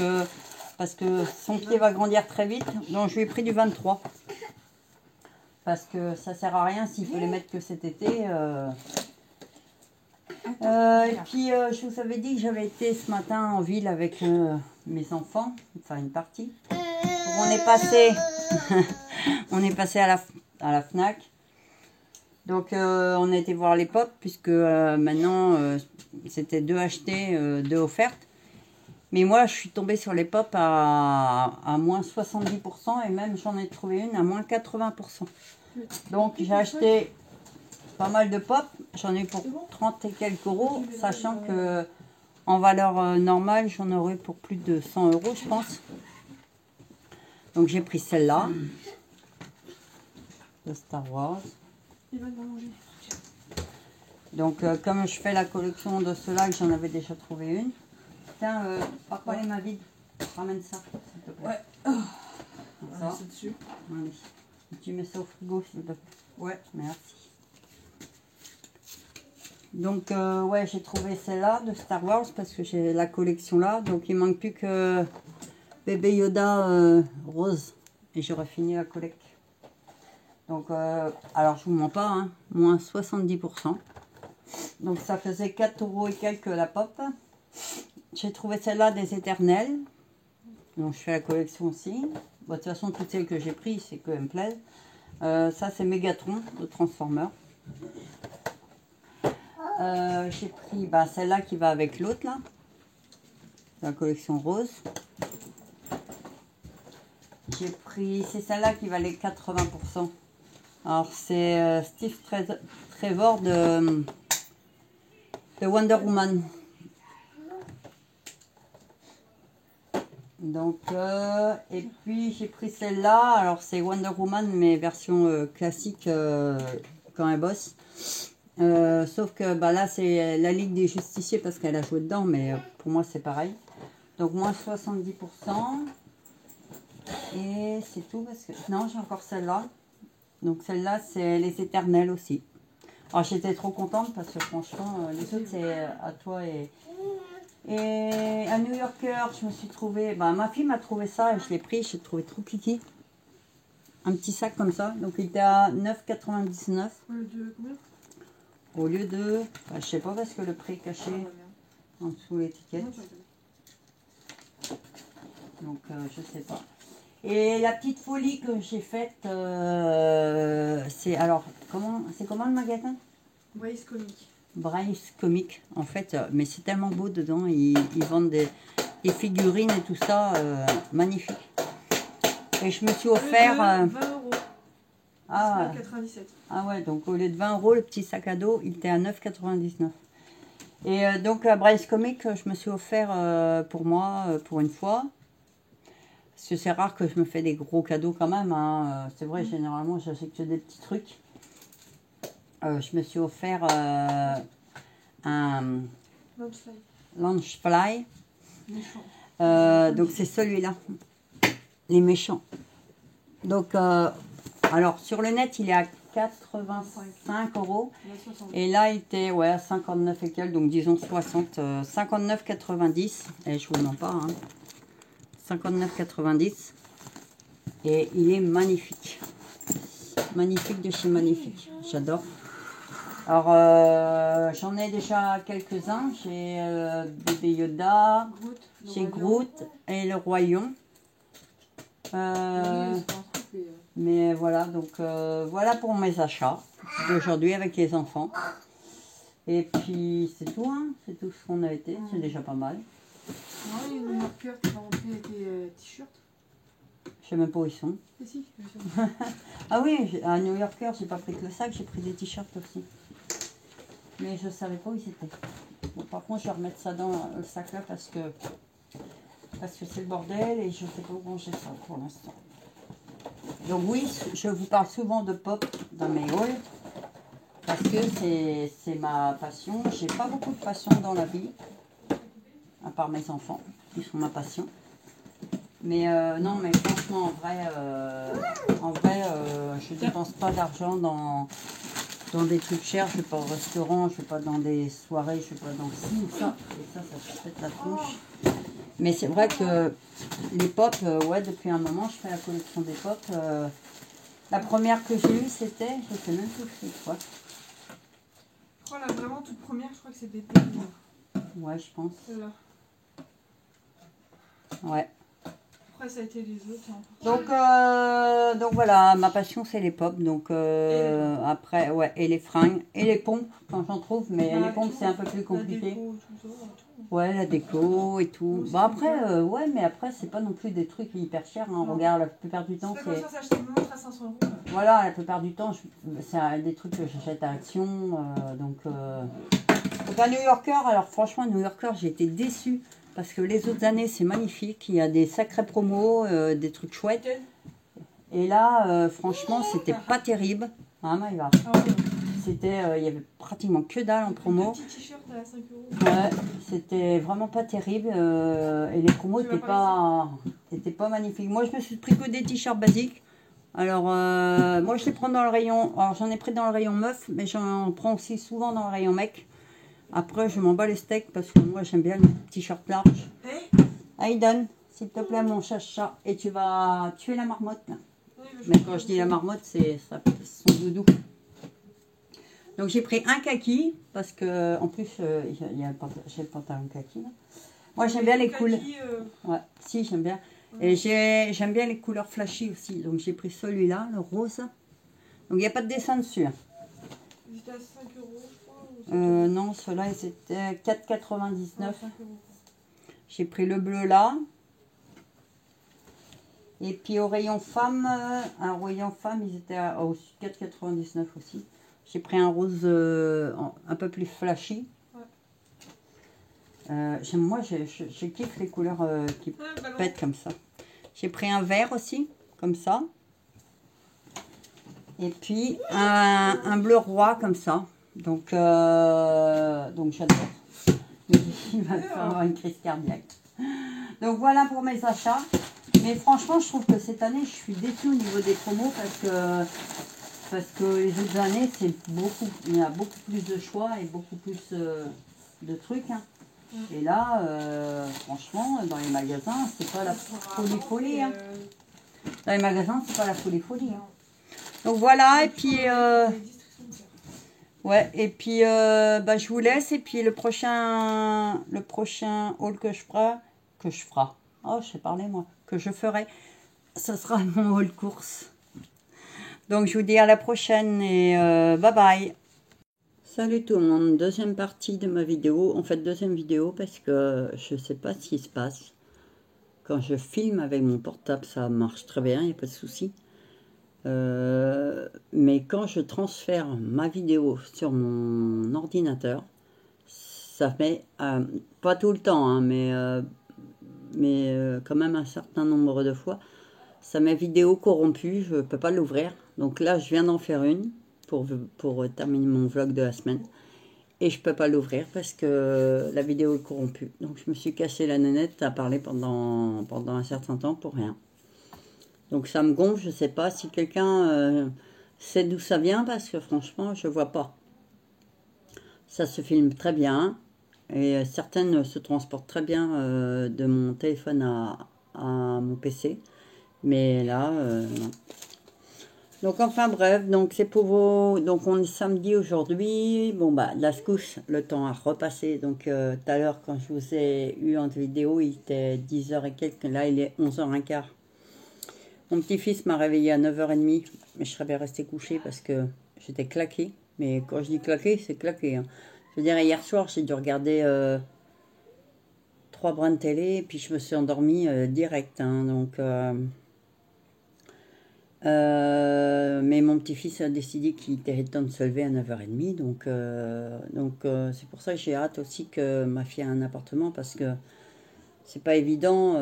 que son pied va grandir très vite. Donc je lui ai pris du 23. Parce que ça sert à rien s'il peut les mettre que cet été. Et puis je vous avais dit que j'avais été ce matin en ville avec mes enfants, enfin une partie. Donc, on est passé à la Fnac. Donc on a été voir les pop puisque maintenant c'était 2 achetés, 2 offertes. Mais moi je suis tombée sur les pop à moins 70% et même j'en ai trouvé une à moins 80%. Donc j'ai acheté pas mal de pop, j'en ai pour 30 et quelques euros, sachant que en valeur normale j'en aurais pour plus de 100 € je pense. Donc j'ai pris celle-là de Star Wars. Donc comme je fais la collection de ceux-là, que j'en avais déjà trouvé une. Tiens, papa les mains vides, ramène ça s'il te plaît. Ouais. Ça. C'est dessus. Allez. Tu mets ça au frigo s'il te plaît. Ouais. Merci. Donc ouais, j'ai trouvé celle-là de Star Wars parce que j'ai la collection là. Donc il manque plus que bébé Yoda rose et j'aurai fini la collecte. Donc alors je vous mens pas, hein, moins 70%. Donc ça faisait 4 € et quelques la pop. J'ai trouvé celle-là des éternels. Donc je fais la collection aussi. Bon, de toute façon toutes celles que j'ai prises c'est qu'elles me plaisent. Ça c'est Megatron de Transformers. J'ai pris celle-là qui va avec l'autre là, la collection rose. j'ai pris, c'est celle-là qui valait 80%. Alors c'est Steve Trevor de Wonder Woman. Donc, et puis j'ai pris celle-là. Alors c'est Wonder Woman, mais version classique quand elle bosse. Sauf que bah, là c'est la Ligue des Justiciers parce qu'elle a joué dedans, mais pour moi c'est pareil. Donc moins 70%. Et c'est tout parce que... Non, j'ai encore celle-là. Donc celle-là c'est Les Éternels aussi. Alors j'étais trop contente parce que franchement les autres c'est à toi et à New Yorker, je me suis trouvé, bah, ma fille m'a trouvé ça et je l'ai pris, j'ai trouvé trop kiki. Un petit sac comme ça, donc il était à 9,99. De combien? Au lieu de, bah, je sais pas parce que le prix est caché en dessous l'étiquette. Donc je sais pas. Et la petite folie que j'ai faite, c'est alors, comment le magasin? Brace Comics. Brace Comics, en fait, mais c'est tellement beau dedans, ils vendent des figurines et tout ça, magnifique. Et je me suis offert... 20 euros. Ah, 97. ah ouais, donc au lieu de 20 euros, le petit sac à dos, il était à 9,99. Et donc à Brace Comics, je me suis offert pour moi, pour une fois. Parce que c'est rare que je me fais des gros cadeaux quand même, hein. C'est vrai, généralement, j'achète que des petits trucs. Je me suis offert un Launchfly. Donc c'est celui-là, les méchants. Donc, alors sur le net, il est à 85 euros. Et là, il était ouais, à 59 et quelques, donc disons 60. 59,90. Et je vous mens pas, hein. 59,90. Et il est magnifique. Magnifique de chez magnifique. J'adore. Alors, j'en ai déjà quelques-uns. J'ai Bébé Yoda, j'ai Groot et le Royaume. Mais voilà, donc voilà pour mes achats d'aujourd'hui avec les enfants. Et puis c'est tout, hein. C'est tout ce qu'on a été. C'est déjà pas mal. Ouais, il y a une marqueur qui va rentrer tes t-shirts. Je sais même pas où ils sont. Et si, Ah oui, à New Yorker, j'ai pas pris que le sac, j'ai pris des t-shirts aussi. Mais je savais pas où ils étaient. Bon, par contre, je vais remettre ça dans le sac là parce que c'est le bordel et je sais pas où ranger ça pour l'instant. Donc oui, je vous parle souvent de pop dans mes hauls parce que c'est ma passion. J'ai pas beaucoup de passion dans la vie, à part mes enfants, qui sont ma passion. Mais non, mais franchement, en vrai, je dépense pas d'argent dans des trucs chers. Je vais pas au restaurant, je vais pas dans des soirées, je vais pas dans ci ou ça. Et ça se pète la tronche. Mais c'est vrai que les pop, ouais, depuis un moment, je fais la collection des pop. La première que j'ai eue, c'était, je sais même plus c'est quoi. Je crois la vraiment toute première, je crois que c'était Pékin. Ouais, je pense. Là. Ouais. Après, ça a été les autres. Hein. Donc voilà, ma passion c'est les pop. Donc après, ouais, et les fringues et les pompes quand j'en trouve, mais les pompes c'est un peu plus compliqué. Ouais, la déco et tout. Bon après, ouais, mais après c'est pas non plus des trucs hyper chers. Hein. Regarde, la plupart du temps c'est. Ça s'acheter une montre à 500 euros. Voilà, la plupart du temps, c'est des trucs que j'achète à Action. Donc à New Yorker, alors franchement, New Yorker, j'ai été déçue. Parce que les autres années, c'est magnifique. Il y a des sacrés promos, des trucs chouettes. Et là, franchement, c'était pas terrible. Hein, Maïva ? C'était, il y avait pratiquement que dalle en promo. Petit t-shirt à 5 euros. Ouais, c'était vraiment pas terrible. Et les promos n'étaient pas magnifiques. Moi, je me suis pris que des t-shirts basiques. Alors, moi, je les prends dans le rayon. Alors, j'en ai pris dans le rayon meuf, mais j'en prends aussi souvent dans le rayon mec. Après, je m'en bats les steaks parce que moi, j'aime bien les t-shirts larges. Aiden, s'il te plaît, mon chacha. Et tu vas tuer la marmotte, là. Oui, mais quand je dis la marmotte, c'est son doudou. Donc, j'ai pris un kaki parce que, en plus, j'ai le pantalon kaki, là. Moi, j'aime bien les couleurs. Ouais, si, j'aime bien. Et j'aime bien les couleurs flashy aussi. Donc, j'ai pris celui-là, le rose. Donc, il n'y a pas de dessin dessus. C'était à 5 euros. Non, ceux-là, c'était 4,99. J'ai pris le bleu là. Et puis au rayon femme, un rayon femme, ils étaient au 4,99 aussi. J'ai pris un rose un peu plus flashy. Moi, je kiffe les couleurs qui pètent comme ça. J'ai pris un vert aussi, comme ça. Et puis un bleu roi, comme ça. Donc j'adore. Il va faire avoir une crise cardiaque. Donc voilà pour mes achats. Mais franchement, je trouve que cette année, je suis déçue au niveau des promos parce que les autres années, il y a beaucoup plus de choix et beaucoup plus de trucs. Hein. Et là, franchement, dans les magasins, c'est pas la folie. Hein. Dans les magasins, c'est pas la folie. Hein. Donc voilà, et puis ouais, et puis je vous laisse. Et puis le prochain haul que je ferai, oh, je sais parler moi, que je ferai, ce sera mon haul course. Donc je vous dis à la prochaine et bye bye. Salut tout le monde, deuxième partie de ma vidéo, en fait deuxième vidéo parce que je sais pas ce qui se passe. Quand je filme avec mon portable ça marche très bien, il n'y a pas de souci. Mais quand je transfère ma vidéo sur mon ordinateur, ça fait, pas tout le temps, hein, mais quand même un certain nombre de fois, ça met vidéo corrompue, je ne peux pas l'ouvrir. Donc là, je viens d'en faire une pour terminer mon vlog de la semaine. Et je ne peux pas l'ouvrir parce que la vidéo est corrompue. Donc je me suis cassé la nénette à parler pendant un certain temps pour rien. Donc ça me gonfle, je ne sais pas si quelqu'un sait d'où ça vient parce que franchement, je ne vois pas. Ça se filme très bien et certaines se transportent très bien de mon téléphone à mon PC. Mais là, non. Donc enfin bref, donc c'est pour vous. Donc on est samedi aujourd'hui. Bon bah la secousse, le temps a repassé. Donc tout à l'heure quand je vous ai eu en vidéo, il était 10h et quelques. Là il est 11h15. Mon petit-fils m'a réveillé à 9h30. Mais je serais bien restée couchée parce que j'étais claquée. Mais quand je dis claquée, c'est claqué. Hein. Je veux dire, hier soir, j'ai dû regarder 3 brins de télé. Et puis je me suis endormie direct. Hein, donc... mais mon petit-fils a décidé qu'il était temps de se lever à 9h30. Donc c'est pour ça que j'ai hâte aussi que ma fille ait un appartement parce que c'est pas évident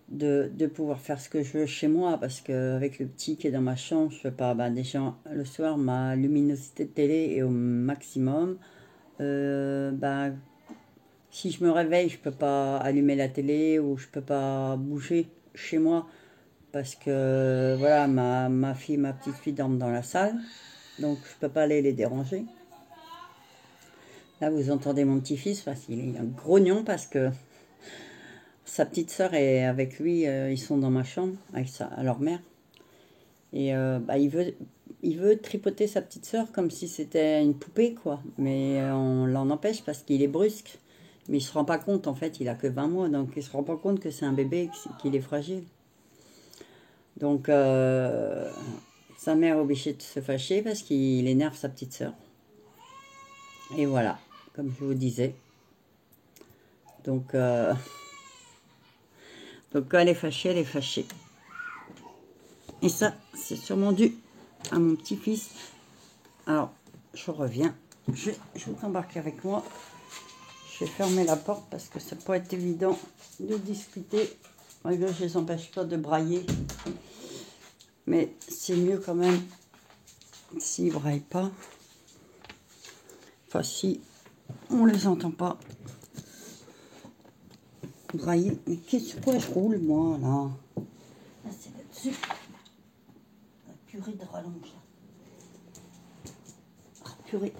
de pouvoir faire ce que je veux chez moi parce qu'avec le petit qui est dans ma chambre, je peux pas. Déjà le soir, ma luminosité de télé est au maximum. Si je me réveille, je peux pas allumer la télé ou je peux pas bouger chez moi. Parce que voilà, ma fille, ma petite fille dorment dans la salle. Donc je ne peux pas aller les déranger. Là vous entendez mon petit-fils parce qu'il est un grognon parce que sa petite sœur est avec lui. Ils sont dans ma chambre avec leur mère. Et il veut tripoter sa petite sœur comme si c'était une poupée quoi. Mais on l'en empêche parce qu'il est brusque. Mais il ne se rend pas compte en fait, il a que 20 mois. Donc il ne se rend pas compte que c'est un bébé, qu'il est fragile. Donc, sa mère est obligée de se fâcher parce qu'il énerve sa petite sœur. Et voilà, comme je vous disais. Donc quand elle est fâchée, elle est fâchée. Et ça, c'est sûrement dû à mon petit-fils. Alors, je reviens. Je vous embarque avec moi. Je vais fermer la porte parce que ça peut être évident de discuter. Là, je ne les empêche pas de brailler. Mais c'est mieux quand même s'ils ne braillent pas. Enfin, si on les entend pas brailler. Mais quoi je roule, moi, là? Ah, c'est là-dessus. La purée de rallonge. Ah, purée.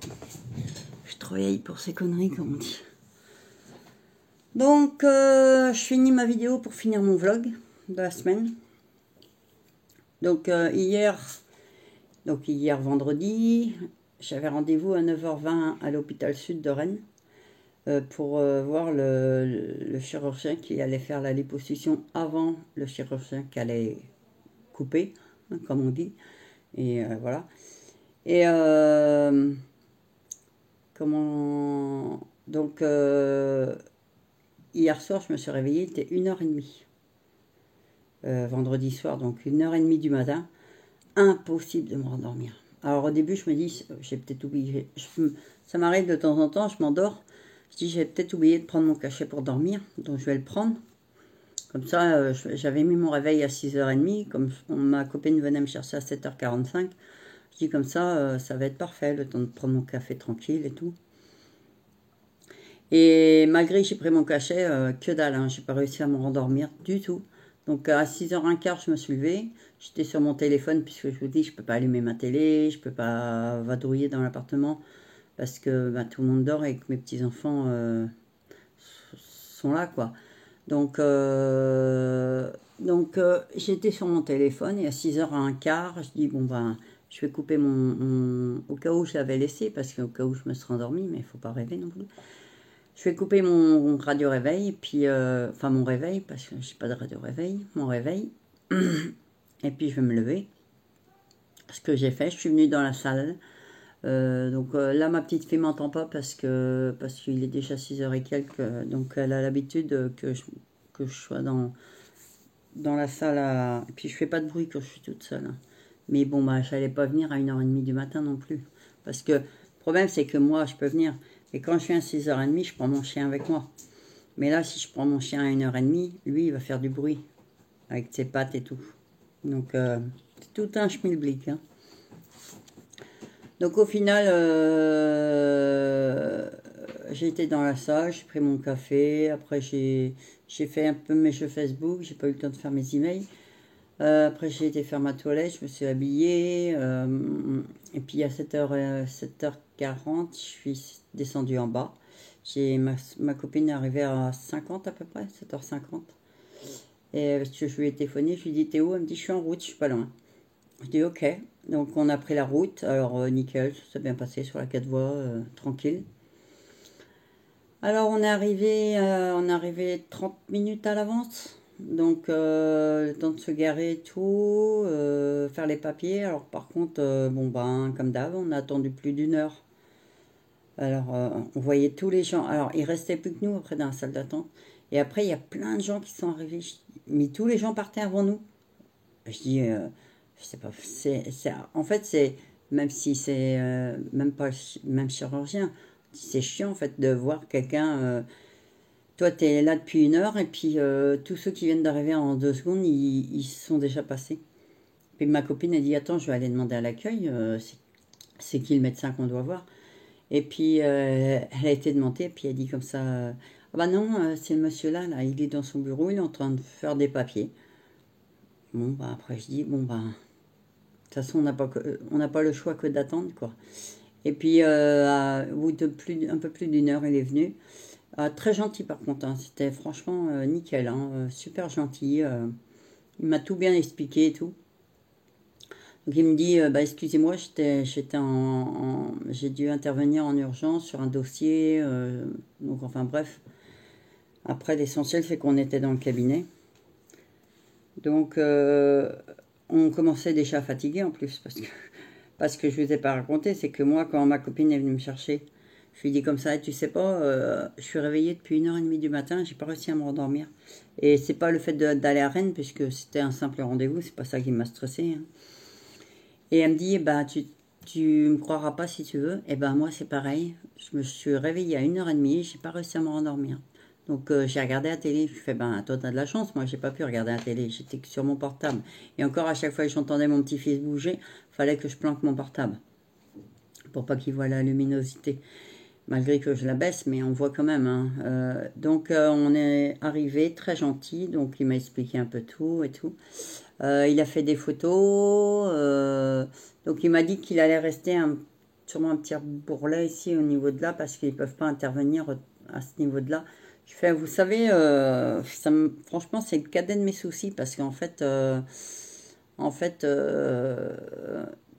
Je travaille pour ces conneries, comme on dit. Donc, je finis ma vidéo pour finir mon vlog de la semaine. Donc, hier vendredi, j'avais rendez-vous à 9h20 à l'hôpital sud de Rennes pour voir le chirurgien qui allait faire la liposuction avant le chirurgien qui allait couper, hein, comme on dit. Et voilà. Et donc, hier soir, je me suis réveillée, il était 1h30. vendredi soir, donc 1h30 du matin. Impossible de me rendormir. Alors au début, je me dis, j'ai peut-être oublié. Ça m'arrive de temps en temps, je m'endors. Je dis, j'ai peut-être oublié de prendre mon cachet pour dormir, donc je vais le prendre. Comme ça, j'avais mis mon réveil à 6h30, comme ma copine venait me chercher à 7h45. Je dis comme ça va être parfait, le temps de prendre mon café tranquille et tout. Et malgré que j'ai pris mon cachet, que dalle, hein, j'ai pas réussi à me rendormir du tout. Donc à 6h15, je me suis levée. J'étais sur mon téléphone puisque je vous dis, je peux pas allumer ma télé, je peux pas vadrouiller dans l'appartement parce que bah, tout le monde dort et que mes petits-enfants sont là, quoi. Donc, j'étais sur mon téléphone et à 6h15, je dis, bon ben, je vais couper au cas où je l'avais laissé, parce qu'au cas où je me serais endormie, mais il faut pas rêver non plus. Je vais couper mon radio réveil, et puis, enfin mon réveil, parce que j'ai pas de radio réveil, mon réveil. Et puis je vais me lever. Ce que j'ai fait, je suis venue dans la salle. Là, ma petite fille m'entend pas parce qu'il est déjà 6h et quelques. Donc elle a l'habitude que je sois dans la salle. Et puis je fais pas de bruit quand je suis toute seule, hein. Mais bon, bah, j'allais pas venir à 1h30 du matin non plus. Parce que le problème, c'est que moi, je peux venir. Et quand je viens à 6h30, je prends mon chien avec moi. Mais là, si je prends mon chien à 1h30, lui, il va faire du bruit. Avec ses pattes et tout. Donc, c'est tout un schmilblick, hein. Donc, au final, j'ai été dans la salle, j'ai pris mon café. Après, j'ai fait un peu mes jeux Facebook. J'ai pas eu le temps de faire mes emails. Après, j'ai été faire ma toilette, je me suis habillée. Et puis, à 7h40, je suis descendue en bas. Ma copine est arrivée à 50 à peu près, 7h50. Et parce que je lui ai téléphoné, je lui ai dit, t'es où? Elle me dit, je suis en route, je suis pas loin. Je dis, ok. Donc, on a pris la route. Alors, nickel, ça s'est bien passé sur la 4 voies, tranquille. Alors, on est arrivé 30 minutes à l'avance. Donc, le temps de se garer et tout, faire les papiers. Alors, par contre, bon, ben, comme d'hab, on a attendu plus d'1 heure. Alors, on voyait tous les gens. Alors, il restait plus que nous après dans la salle d'attente. Et après, il y a plein de gens qui sont arrivés. Mais tous les gens partaient avant nous. Je dis, je sais pas, en fait, c'est, même si c'est même pas même chirurgien, c'est chiant en fait de voir quelqu'un. Toi, tu es là depuis 1 heure et puis tous ceux qui viennent d'arriver en 2 secondes, ils sont déjà passés. Puis ma copine a dit, attends, je vais aller demander à l'accueil, c'est qui le médecin qu'on doit voir. Et puis elle a été demandée et puis elle dit comme ça, ah bah non, c'est le monsieur là, il est dans son bureau, il est en train de faire des papiers. Bon, bah après je dis, bon, bah, de toute façon, on n'a pas le choix que d'attendre, quoi. Et puis, au bout de un peu plus d'1 heure, il est venu. Très gentil, par contre, hein. C'était franchement nickel, hein. Super gentil. Il m'a tout bien expliqué et tout. Donc, il me dit, bah, excusez-moi, j'ai dû intervenir en urgence sur un dossier. Donc, enfin, bref. Après, l'essentiel, c'est qu'on était dans le cabinet. Donc, on commençait déjà à fatiguer en plus, parce que je ne vous ai pas raconté, c'est que moi, quand ma copine est venue me chercher, je lui dis comme ça, tu sais pas, je suis réveillée depuis 1h30 du matin, j'ai pas réussi à me rendormir. Et c'est pas le fait d'aller à Rennes, puisque c'était un simple rendez-vous, c'est pas ça qui m'a stressée, hein. Et elle me dit, bah, tu me croiras pas si tu veux. Et ben moi, c'est pareil, je me suis réveillée à 1h30, j'ai pas réussi à me rendormir. Donc j'ai regardé la télé, je fais, ben toi t'as de la chance, moi j'ai pas pu regarder la télé, j'étais que sur mon portable. Et encore à chaque fois que j'entendais mon petit-fils bouger, fallait que je planque mon portable, pour pas qu'il voie la luminosité. Malgré que je la baisse, mais on voit quand même, hein. Donc on est arrivé, très gentil, donc il m'a expliqué un peu tout et tout. Il a fait des photos, donc il m'a dit qu'il allait rester sûrement un petit bourrelet ici au niveau de là, parce qu'ils ne peuvent pas intervenir à ce niveau de là. Je fais, vous savez, franchement, c'est le cadet de mes soucis parce qu'en fait,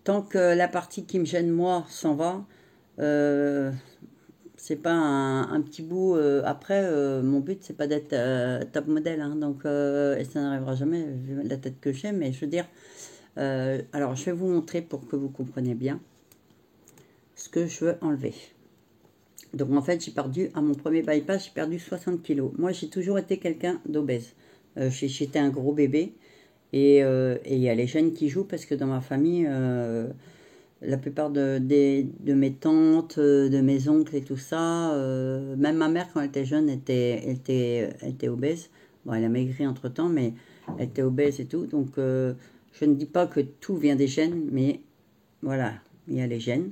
tant que la partie qui me gêne moi s'en va, c'est pas un petit bout. Après, mon but, c'est pas d'être top modèle, hein, donc, et ça n'arrivera jamais vu la tête que j'ai, mais je veux dire, alors je vais vous montrer pour que vous compreniez bien ce que je veux enlever. Donc en fait, j'ai perdu, à mon premier bypass, j'ai perdu 60 kilos. Moi, j'ai toujours été quelqu'un d'obèse. J'étais un gros bébé. Et il y a les gènes qui jouent parce que dans ma famille, la plupart de mes tantes, de mes oncles et tout ça, même ma mère quand elle était jeune était obèse. Bon, elle a maigri entre-temps, mais elle était obèse et tout. Donc je ne dis pas que tout vient des gènes, mais voilà, il y a les gènes.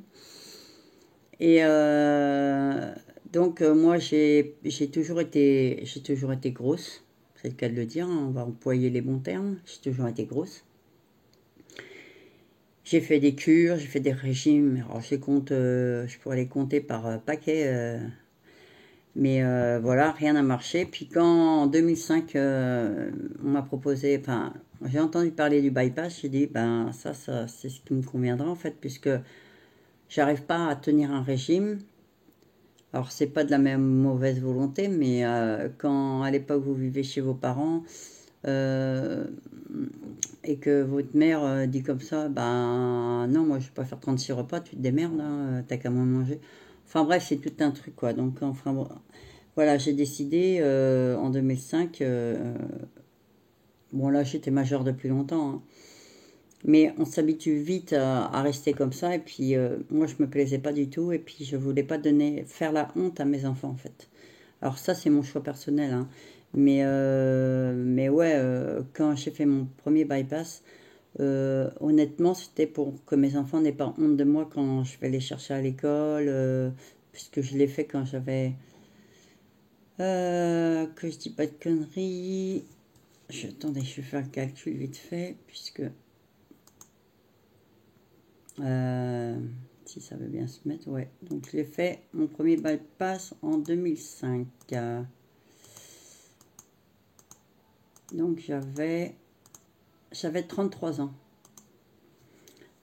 Et donc moi j'ai toujours été grosse, c'est le cas de le dire, hein, on va employer les bons termes. J'ai toujours été grosse. J'ai fait des cures, j'ai fait des régimes. Alors je pourrais les compter par paquet, mais voilà, rien n'a marché. Puis quand en 2005 on m'a proposé, enfin j'ai entendu parler du bypass, j'ai dit ben ça c'est ce qui me conviendra en fait, puisque j'arrive pas à tenir un régime. Alors, c'est pas de la même mauvaise volonté, mais quand à l'époque vous vivez chez vos parents euh, et que votre mère dit comme ça, ben non, moi je vais pas faire 36 repas, tu te démerdes, hein, t'as qu'à moins manger. Enfin bref, c'est tout un truc quoi. Donc, enfin voilà, j'ai décidé en 2005, bon là j'étais majeure depuis longtemps, hein, mais on s'habitue vite à rester comme ça. Et puis, moi, je me plaisais pas du tout. Et puis, je voulais pas faire la honte à mes enfants, en fait. Alors, ça, c'est mon choix personnel, hein. Mais ouais, quand j'ai fait mon premier bypass, honnêtement, c'était pour que mes enfants n'aient pas honte de moi quand je vais les chercher à l'école. Puisque je l'ai fait quand j'avais. Que je dis pas de conneries. Attendez, je vais faire le calcul vite fait. Puisque. Euh, si ça veut bien se mettre, ouais. Donc je l'ai fait mon premier bypass en 2005. Donc j'avais 33 ans.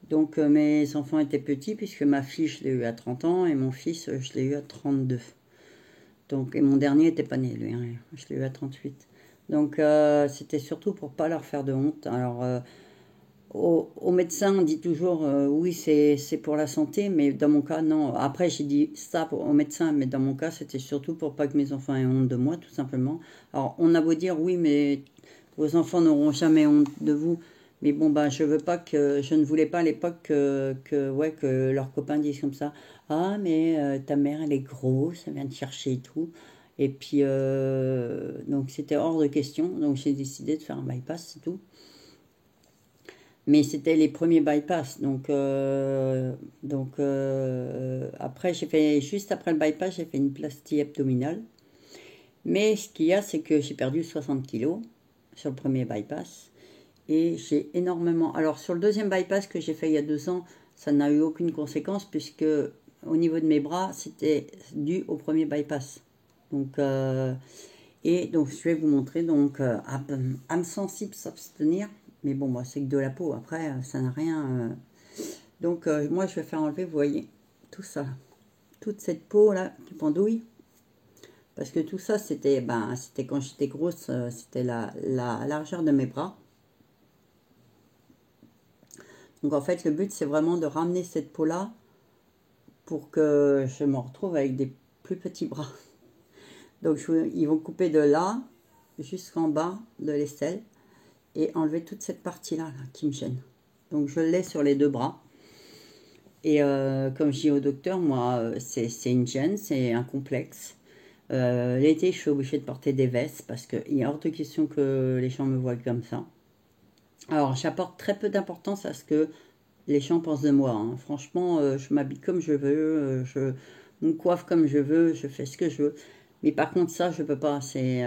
Donc mes enfants étaient petits puisque ma fille je l'ai eu à 30 ans et mon fils je l'ai eu à 32. Donc et mon dernier était pas né lui, hein. Je l'ai eu à 38. Donc c'était surtout pour pas leur faire de honte. Alors au médecin, on dit toujours oui, c'est pour la santé, mais dans mon cas, non. Après, j'ai dit ça au médecin, mais dans mon cas, c'était surtout pour pas que mes enfants aient honte de moi, tout simplement. Alors, on a beau dire oui, mais vos enfants n'auront jamais honte de vous. Mais bon, bah, je ne voulais pas à l'époque ouais, que leurs copains disent comme ça. Ah, mais ta mère, elle est grosse, elle vient te chercher et tout. Et puis, donc, c'était hors de question. Donc, j'ai décidé de faire un bypass, c'est tout. Mais c'était les premiers bypass. Après, juste après le bypass, j'ai fait une plastie abdominale. Mais ce qu'il y a, c'est que j'ai perdu 60 kilos sur le premier bypass. Et j'ai énormément. Alors, sur le deuxième bypass que j'ai fait il y a 2 ans, ça n'a eu aucune conséquence puisque au niveau de mes bras, c'était dû au premier bypass. Donc, et donc, je vais vous montrer. Donc, âme sensible s'abstenir. Mais bon, moi, c'est que de la peau. Après, ça n'a rien. Donc, moi, je vais faire enlever, vous voyez, tout ça. Toute cette peau-là qui pendouille. Parce que tout ça, c'était quand j'étais grosse, c'était la largeur de mes bras. Donc, en fait, le but, c'est vraiment de ramener cette peau-là pour que je me retrouve avec des plus petits bras. Donc, ils vont couper de là jusqu'en bas de l'aisselle et enlever toute cette partie-là là, qui me gêne. Donc, je l'ai sur les 2 bras. Et comme je dis au docteur, moi, c'est une gêne, c'est un complexe. L'été, je suis obligée de porter des vestes parce qu'il est hors de question que les gens me voient comme ça. Alors, j'apporte très peu d'importance à ce que les gens pensent de moi, hein. Franchement, je m'habille comme je veux, je me coiffe comme je veux, je fais ce que je veux. Mais par contre, ça, je peux pas. C'est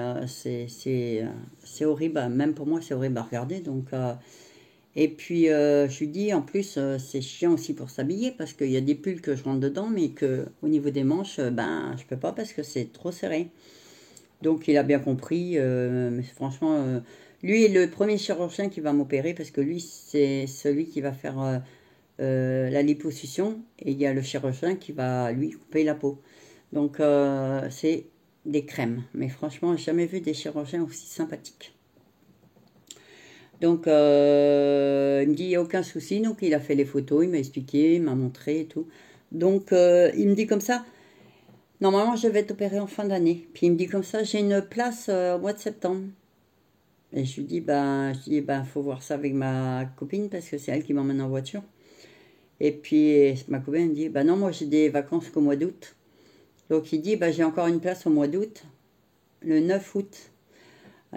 horrible. Même pour moi, c'est horrible à regarder. Donc, et puis, je lui dis, en plus, c'est chiant aussi pour s'habiller parce qu'il y a des pulls que je rentre dedans, mais que au niveau des manches, ben, je peux pas parce que c'est trop serré. Donc, il a bien compris. Mais franchement, lui est le premier chirurgien qui va m'opérer parce que lui, c'est celui qui va faire la liposuction et il y a le chirurgien qui va, lui, couper la peau. Donc, c'est des crèmes. Mais franchement, j'ai jamais vu des chirurgiens aussi sympathiques. Donc, il me dit, il n'y a aucun souci. Donc, il a fait les photos, il m'a expliqué, il m'a montré et tout. Donc, il me dit comme ça, normalement, je vais t'opérer en fin d'année. Puis, il me dit comme ça, j'ai une place au mois de septembre. Et je dis, ben, faut voir ça avec ma copine parce que c'est elle qui m'emmène en voiture. Et puis ma copine me dit, bah non, moi j'ai des vacances qu'au mois d'août. Donc il dit, bah j'ai encore une place au mois d'août, le 9 août.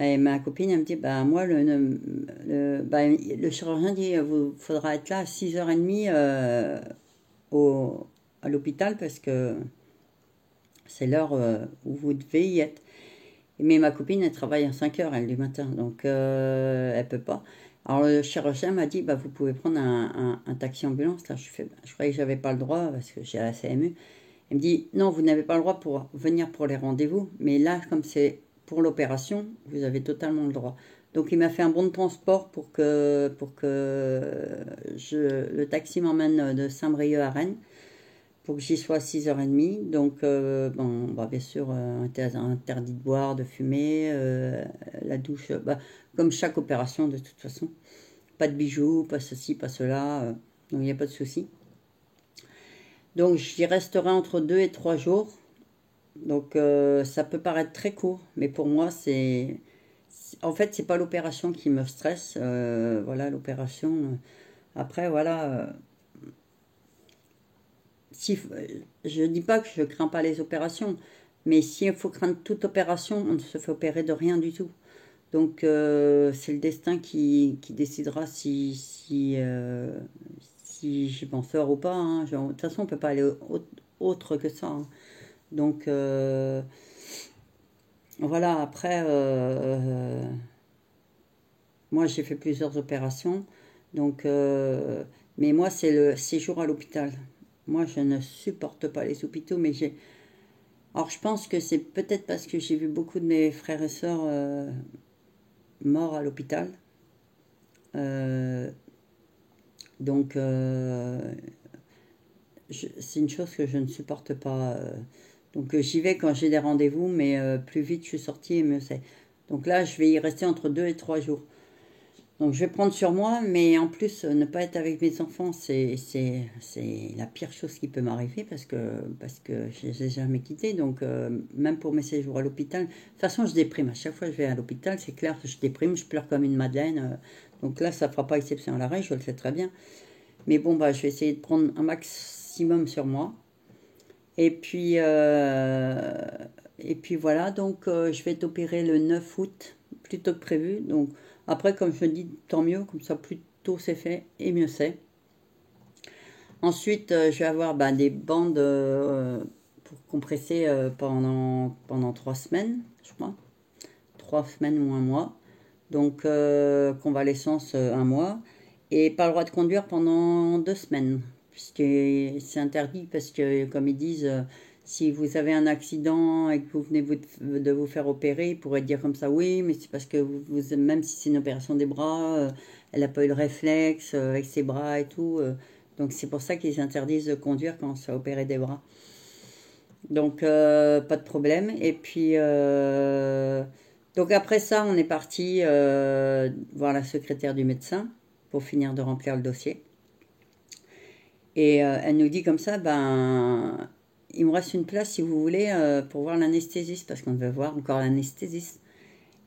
Et ma copine, elle me dit, bah moi, le chirurgien dit, il faudra être là à 6h30 à l'hôpital parce que c'est l'heure où vous devez y être. Mais ma copine, elle travaille à 5h, elle, du matin, donc elle peut pas. Alors le chirurgien m'a dit, bah, vous pouvez prendre un taxi ambulance. Là, je croyais que j'avais pas le droit parce que j'ai la CMU. Elle me dit, non, vous n'avez pas le droit pour venir pour les rendez-vous, mais là, comme c'est pour l'opération, vous avez totalement le droit. Donc il m'a fait un bon de transport pour que le taxi m'emmène de Saint-Brieuc à Rennes pour que j'y sois à 6h30. Donc, bon, bah, bien sûr, interdit de boire, de fumer, la douche, bah, comme chaque opération de toute façon. Pas de bijoux, pas ceci, pas cela, donc il n'y a pas de souci. Donc, j'y resterai entre 2 et 3 jours. Donc, ça peut paraître très court, mais pour moi, en fait, c'est pas l'opération qui me stresse. Voilà, l'opération. Après, voilà. Si, je ne dis pas que je ne crains pas les opérations, mais s'il faut craindre toute opération, on ne se fait opérer de rien du tout. Donc c'est le destin qui décidera si j'y pense ou pas, hein. De toute façon, on ne peut pas aller autre que ça, hein. Donc voilà, après, moi j'ai fait plusieurs opérations, donc, mais moi c'est le séjour à l'hôpital. Moi je ne supporte pas les hôpitaux, mais j'ai... Alors je pense que c'est peut-être parce que j'ai vu beaucoup de mes frères et sœurs morts à l'hôpital. Euh, donc c'est une chose que je ne supporte pas. Donc j'y vais quand j'ai des rendez-vous, mais plus vite je suis sortie et mieux c'est. Donc là je vais y rester entre 2 et 3 jours. Donc je vais prendre sur moi, mais en plus ne pas être avec mes enfants, c'est la pire chose qui peut m'arriver parce que je les ai jamais quittés. Donc même pour mes séjours à l'hôpital, de toute façon je déprime. À chaque fois que je vais à l'hôpital, c'est clair que je déprime, je pleure comme une madeleine. Donc là ça fera pas exception à la règle, je le sais très bien. Mais bon bah je vais essayer de prendre un maximum sur moi. Et puis euh, et puis voilà, donc je vais être opérée le 9 août, plus tôt que prévu. Donc après, comme je dis, tant mieux, comme ça plus tôt c'est fait et mieux c'est. Ensuite, je vais avoir des bandes pour compresser pendant 3 semaines, je crois. 3 semaines ou un mois. Donc convalescence un mois. Et pas le droit de conduire pendant 2 semaines. Puisque c'est interdit parce que, comme ils disent, si vous avez un accident et que vous venez de vous faire opérer, ils pourraient dire comme ça, oui, mais c'est parce que même si c'est une opération des bras, elle n'a pas eu le réflexe avec ses bras et tout. Donc c'est pour ça qu'ils interdisent de conduire quand on se fait opérer des bras. Donc pas de problème. Et puis donc après ça, on est parti voir la secrétaire du médecin pour finir de remplir le dossier. Et elle nous dit comme ça, il me reste une place si vous voulez pour voir l'anesthésiste, parce qu'on devait voir encore l'anesthésiste.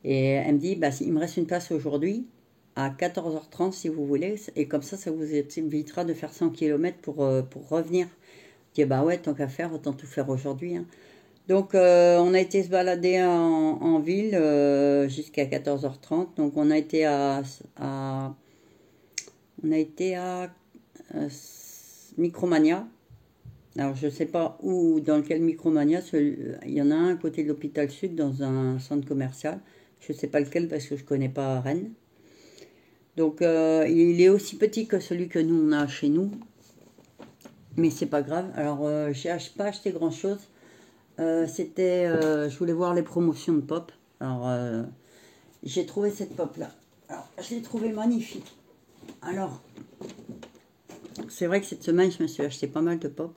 Et elle me dit, il me reste une place aujourd'hui à 14h30 si vous voulez, et comme ça vous évitera de faire 100 km pour revenir. Je dis, bah ouais, tant qu'à faire, autant tout faire aujourd'hui, hein. Donc on a été se balader en ville jusqu'à 14h30. Donc on a été à Micromania. Alors je ne sais pas où, dans quel Micromania, il y en a un à côté de l'hôpital Sud dans un centre commercial. Je ne sais pas lequel parce que je ne connais pas Rennes. Donc il est aussi petit que celui que nous on a chez nous. Mais c'est pas grave. Alors j'ai pas acheté grand chose. Je voulais voir les promotions de pop. Alors j'ai trouvé cette pop là. Alors je l'ai trouvée magnifique. Alors c'est vrai que cette semaine je me suis acheté pas mal de pop.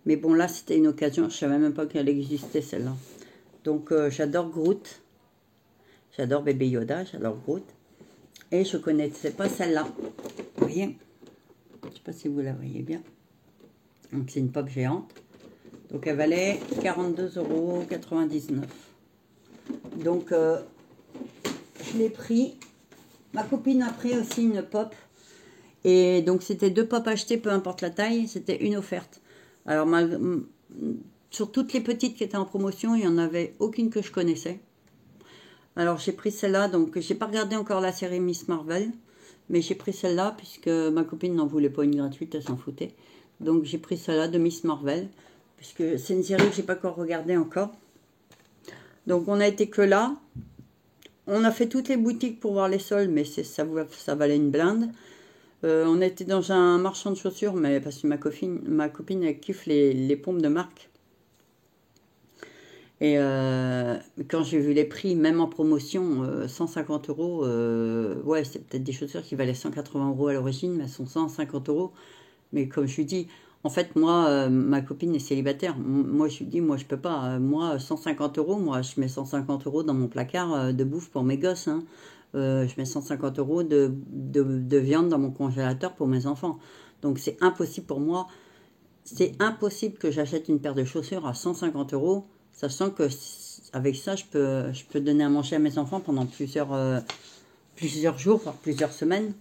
Mais bon, là, c'était une occasion. Je ne savais même pas qu'elle existait, celle-là. Donc, j'adore Groot. J'adore Bébé Yoda. J'adore Groot. Et je ne connaissais pas celle-là. Vous voyez? Je ne sais pas si vous la voyez bien. Donc, c'est une pop géante. Donc, elle valait 42,99 €. Donc, je l'ai pris. Ma copine a pris aussi une pop. Et donc, c'était 2 pop achetées, peu importe la taille. C'était une offerte. Alors, sur toutes les petites qui étaient en promotion, il n'y en avait aucune que je connaissais. Alors, j'ai pris celle-là. Donc, j'ai pas regardé encore la série Miss Marvel. Mais j'ai pris celle-là puisque ma copine n'en voulait pas une gratuite, elle s'en foutait. Donc j'ai pris celle-là de Miss Marvel, puisque c'est une série que j'ai pas encore regardée encore. Donc on a été que là. On a fait toutes les boutiques pour voir les soldes, mais ça valait une blinde. On était dans un marchand de chaussures, mais parce que ma copine elle kiffe les pompes de marque. Et quand j'ai vu les prix, même en promotion, 150 euros, ouais, c'est peut-être des chaussures qui valaient 180 euros à l'origine, mais elles sont 150 euros. Mais comme je lui dis, en fait, moi, ma copine est célibataire. Moi, je lui dis, moi, je peux pas. Moi, 150 euros, moi, je mets 150 euros dans mon placard de bouffe pour mes gosses. Hein. Je mets 150 euros de viande dans mon congélateur pour mes enfants. Donc, c'est impossible pour moi. C'est impossible que j'achète une paire de chaussures à 150 euros. Sachant que avec ça, je peux donner à manger à mes enfants pendant plusieurs jours, voire plusieurs semaines.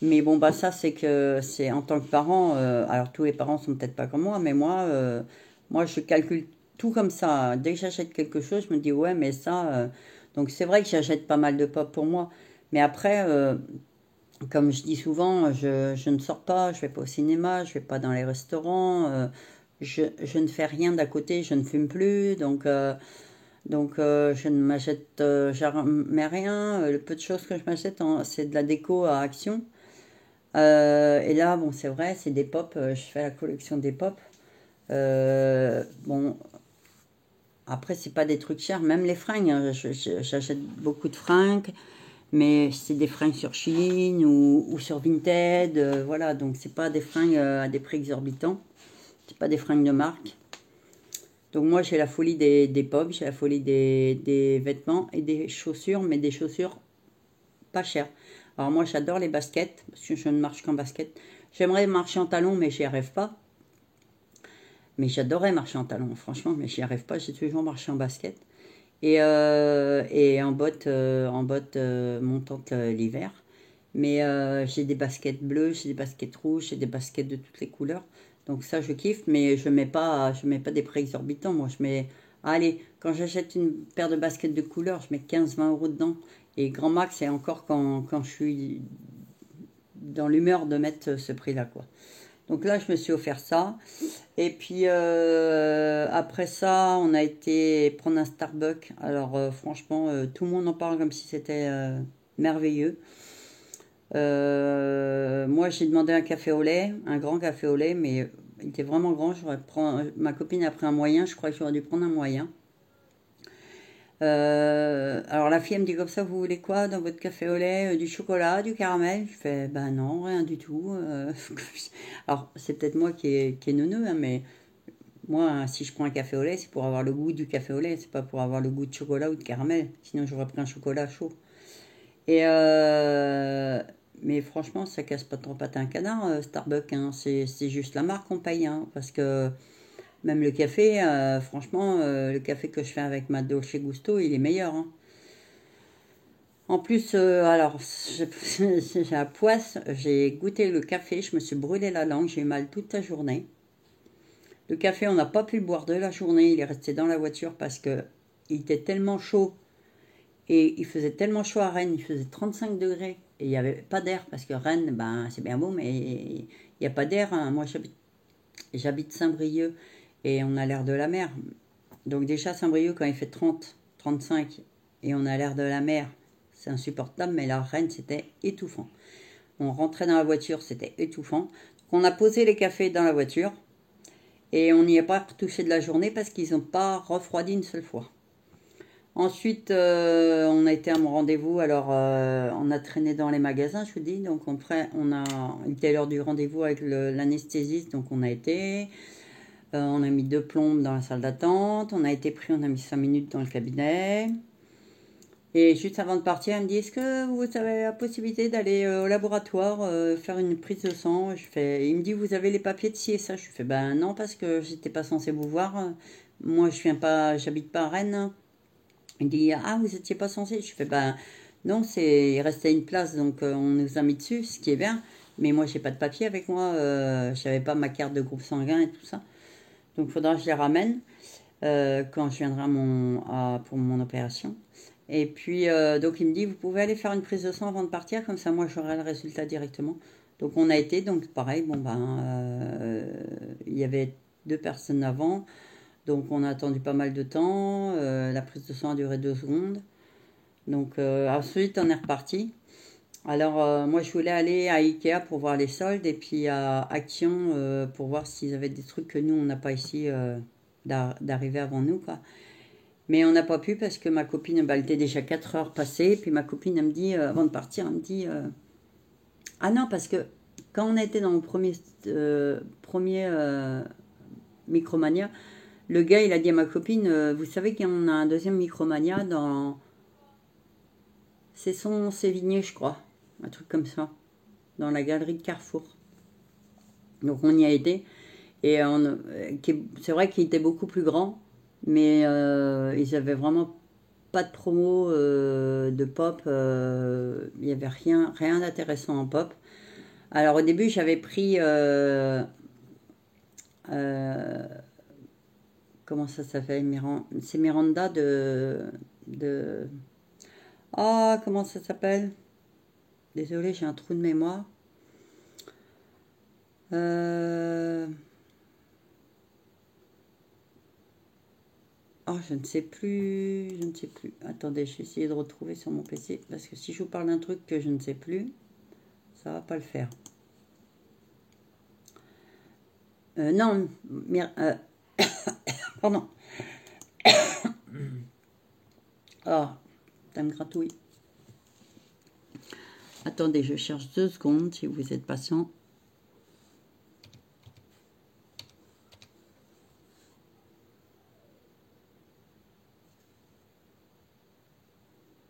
Mais bon, bah ça, c'est en tant que parent. Alors, tous les parents sont peut-être pas comme moi, mais moi, je calcule tout comme ça. Dès que j'achète quelque chose, je me dis, ouais, mais ça. Donc, c'est vrai que j'achète pas mal de pop pour moi. Mais après, comme je dis souvent, je ne sors pas, je vais pas au cinéma, je vais pas dans les restaurants. Je ne fais rien d'à côté, je ne fume plus, donc je ne m'achète jamais rien. Le peu de choses que je m'achète, c'est de la déco à Action. Et là, bon, c'est vrai, c'est des pop, je fais la collection des pop. Bon, après, c'est pas des trucs chers, même les fringues, hein, j'achète beaucoup de fringues, mais c'est des fringues sur Shein ou sur Vinted, voilà, donc c'est pas des fringues à des prix exorbitants. C'est pas des fringues de marque. Donc moi j'ai la folie des pop, j'ai la folie des vêtements et des chaussures, mais des chaussures pas chères. Alors moi j'adore les baskets, parce que je ne marche qu'en basket. J'aimerais marcher en talons, mais j'y arrive pas. Mais j'adorais marcher en talons, franchement, mais j'y arrive pas, j'ai toujours marché en basket. Et en bottes montantes l'hiver. Mais j'ai des baskets bleues, j'ai des baskets rouges, j'ai des baskets de toutes les couleurs. Donc ça, je kiffe, mais je mets pas des prix exorbitants. Moi, je mets, allez, quand j'achète une paire de baskets de couleur, je mets 15-20 euros dedans. Et grand max, c'est encore quand je suis dans l'humeur de mettre ce prix-là, quoi. Donc là, je me suis offert ça. Et puis, après ça, on a été prendre un Starbucks. Alors, franchement, tout le monde en parle comme si c'était merveilleux. Moi, j'ai demandé un café au lait, un grand café au lait, mais il était vraiment grand. Ma copine a pris un moyen, je crois que j'aurais dû prendre un moyen. Alors la fille elle me dit comme ça, vous voulez quoi dans votre café au lait? Du chocolat, du caramel? Je fais, ben non, rien du tout. Alors c'est peut-être moi qui est neuneux, hein, mais moi, si je prends un café au lait, c'est pour avoir le goût du café au lait, c'est pas pour avoir le goût de chocolat ou de caramel. Sinon, j'aurais pris un chocolat chaud. Et mais franchement, ça casse pas trop patin un canard, Starbucks. Hein. C'est juste la marque qu'on paye. Hein, parce que même le café, franchement, le café que je fais avec ma Dolce Gusto, il est meilleur. Hein. En plus, alors, j'ai la poisse, j'ai goûté le café, je me suis brûlé la langue, j'ai eu mal toute la journée. Le café, on n'a pas pu le boire de la journée, il est resté dans la voiture parce que il était tellement chaud. Et il faisait tellement chaud à Rennes, il faisait 35 degrés. Et il n'y avait pas d'air, parce que Rennes, ben, c'est bien beau, mais il n'y a pas d'air. Hein. Moi, j'habite Saint-Brieuc et on a l'air de la mer. Donc déjà, Saint-Brieuc, quand il fait 30, 35 et on a l'air de la mer, c'est insupportable. Mais là, Rennes, c'était étouffant. On rentrait dans la voiture, c'était étouffant. Donc, on a posé les cafés dans la voiture et on n'y est pas retouché de la journée parce qu'ils n'ont pas refroidi une seule fois. Ensuite, on a été à mon rendez-vous. Alors, on a traîné dans les magasins, je vous dis. Donc, il était l'heure du rendez-vous avec l'anesthésiste. Donc, on a été. On a mis 2 plombes dans la salle d'attente. On a mis 5 minutes dans le cabinet. Et juste avant de partir, elle me dit, est-ce que vous avez la possibilité d'aller au laboratoire faire une prise de sang? Il me dit, vous avez les papiers de ci et ça? Je fais, ben non, parce que j'étais pas censée vous voir. Moi, j'habite pas à Rennes. Il dit, ah, vous étiez pas censé. Je fais, ben non, il restait une place, donc on nous a mis dessus, ce qui est bien. Mais moi, j'ai pas de papier avec moi, je n'avais pas ma carte de groupe sanguin et tout ça. Donc, il faudra que je les ramène quand je viendrai pour mon opération. Et puis, donc, il me dit, vous pouvez aller faire une prise de sang avant de partir, comme ça, moi, j'aurai le résultat directement. Donc, on a été, donc, pareil, bon, ben, il y avait 2 personnes avant, donc, on a attendu pas mal de temps. La prise de sang a duré 2 secondes. Donc, ensuite, on est reparti. Alors, moi, je voulais aller à Ikea pour voir les soldes et puis à Action pour voir s'ils avaient des trucs que nous, on n'a pas ici d'arriver avant nous, quoi. Mais on n'a pas pu parce que ma copine, bah, elle était déjà 4 heures passées. Puis ma copine, elle me dit, avant de partir, elle me dit, ah non, parce que quand on était dans mon premier Micromania, le gars, il a dit à ma copine, vous savez qu'on a un deuxième Micromania dans... C'est Sévigné, je crois. Un truc comme ça. Dans la galerie de Carrefour. Donc on y a été. Et c'est vrai qu'il était beaucoup plus grand. Mais ils avaient vraiment pas de promo de pop. Il n'y avait rien d'intéressant en pop. Alors au début, j'avais pris... comment ça s'appelle, c'est Miranda Ah, comment ça s'appelle? Désolée, j'ai un trou de mémoire. Oh, je ne sais plus. Attendez, je vais essayer de retrouver sur mon PC. Parce que si je vous parle d'un truc que je ne sais plus, ça va pas le faire. Non, pardon. Oh, ça me gratouille. Attendez, je cherche 2 secondes si vous êtes patient.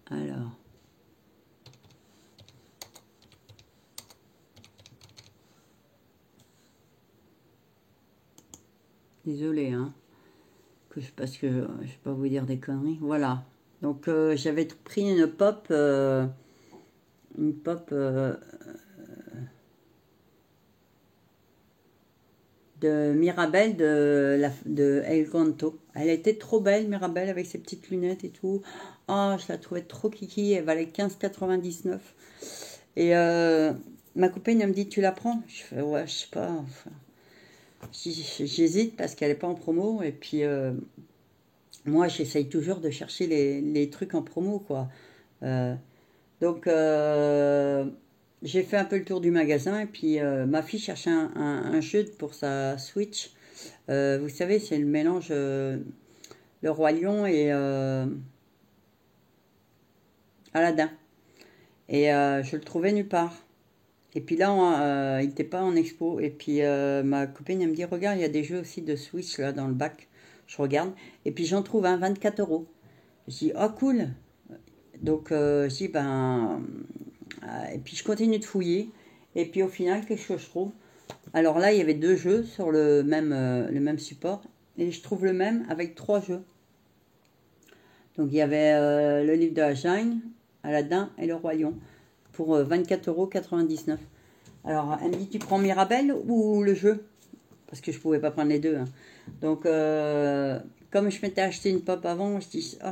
Alors. Désolée, hein. Parce que je ne vais pas vous dire des conneries. Voilà. Donc, j'avais pris une pop. De Mirabelle de El Canto. Elle était trop belle, Mirabelle, avec ses petites lunettes et tout. Oh, je la trouvais trop kiki. Elle valait 15,99. Et ma copine, elle me dit, tu la prends? Je fais, ouais, je sais pas. Enfin, j'hésite parce qu'elle n'est pas en promo. Et puis, moi, j'essaye toujours de chercher les trucs en promo, quoi. Donc, j'ai fait un peu le tour du magasin et puis ma fille cherchait un jeu pour sa Switch. Vous savez, c'est le mélange Le Roi Lion et Aladdin. Et je le trouvais nulle part. Et puis là, il n'était pas en expo. Et puis ma copine, elle me dit, regarde, il y a des jeux aussi de Switch là dans le bac. Je regarde. Et puis j'en trouve un 24 euros. Je dis, oh cool. Donc je dis, ben... et puis je continue de fouiller. Et puis au final, qu'est-ce que je trouve? Alors là, il y avait 2 jeux sur le même support. Et je trouve le même avec 3 jeux. Donc il y avait le livre de la jungle, Aladdin et le Roi Lion. Pour 24,99 €. Alors elle me dit, tu prends Mirabelle ou le jeu? Parce que je pouvais pas prendre les deux. Hein. Donc comme je m'étais acheté une pop avant, je dis, oh,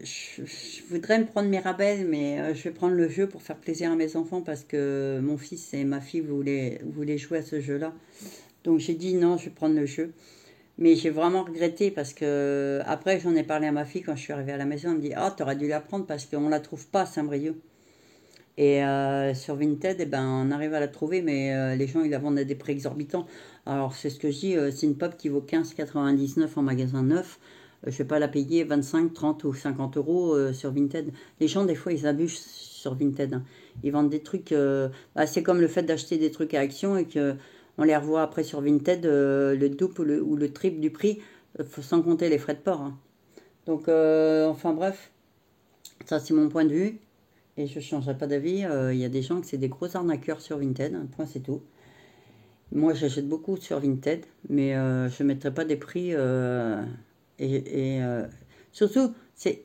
je voudrais me prendre Mirabelle, mais je vais prendre le jeu pour faire plaisir à mes enfants parce que mon fils et ma fille voulaient jouer à ce jeu-là. Donc j'ai dit non, je vais prendre le jeu. Mais j'ai vraiment regretté parce que après j'en ai parlé à ma fille quand je suis arrivée à la maison. Elle me dit, ah, t'aurais dû la prendre parce qu'on la trouve pas à Saint-Brieuc. Et sur Vinted, eh ben, on arrive à la trouver, mais les gens ils la vendent à des prix exorbitants. Alors c'est ce que je dis, c'est une pop qui vaut 15,99 en magasin neuf. Je ne vais pas la payer 25, 30 ou 50 € sur Vinted. Les gens, des fois, ils abusent sur Vinted. Hein. Ils vendent des trucs... bah, c'est comme le fait d'acheter des trucs à Action et qu'on les revoit après sur Vinted, le double ou le triple du prix, sans compter les frais de port. Hein. Donc, enfin bref, ça c'est mon point de vue. Et je ne changerai pas d'avis. Il y a des gens que c'est des gros arnaqueurs sur Vinted. Un point, c'est tout. Moi, j'achète beaucoup sur Vinted, mais je ne mettrai pas des prix... Surtout,